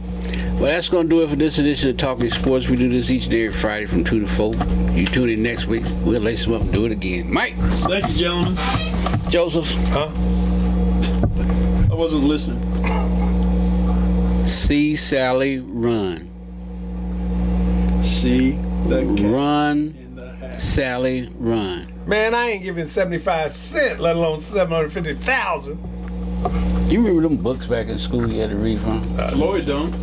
Well, that's going to do it for this edition of Talking Sports. We do this each day, every Friday from 2 to 4. You tune in next week. We'll lace them up and do it again. Mike.
Thank you, gentlemen.
Joseph.
Huh?
I wasn't listening.
See Sally run.
See the cat
Run,
in the hat.
Sally, run.
Man, I ain't giving 75 cents, let alone 750,000.
You remember them books back in school you had to read from?
Floyd don't.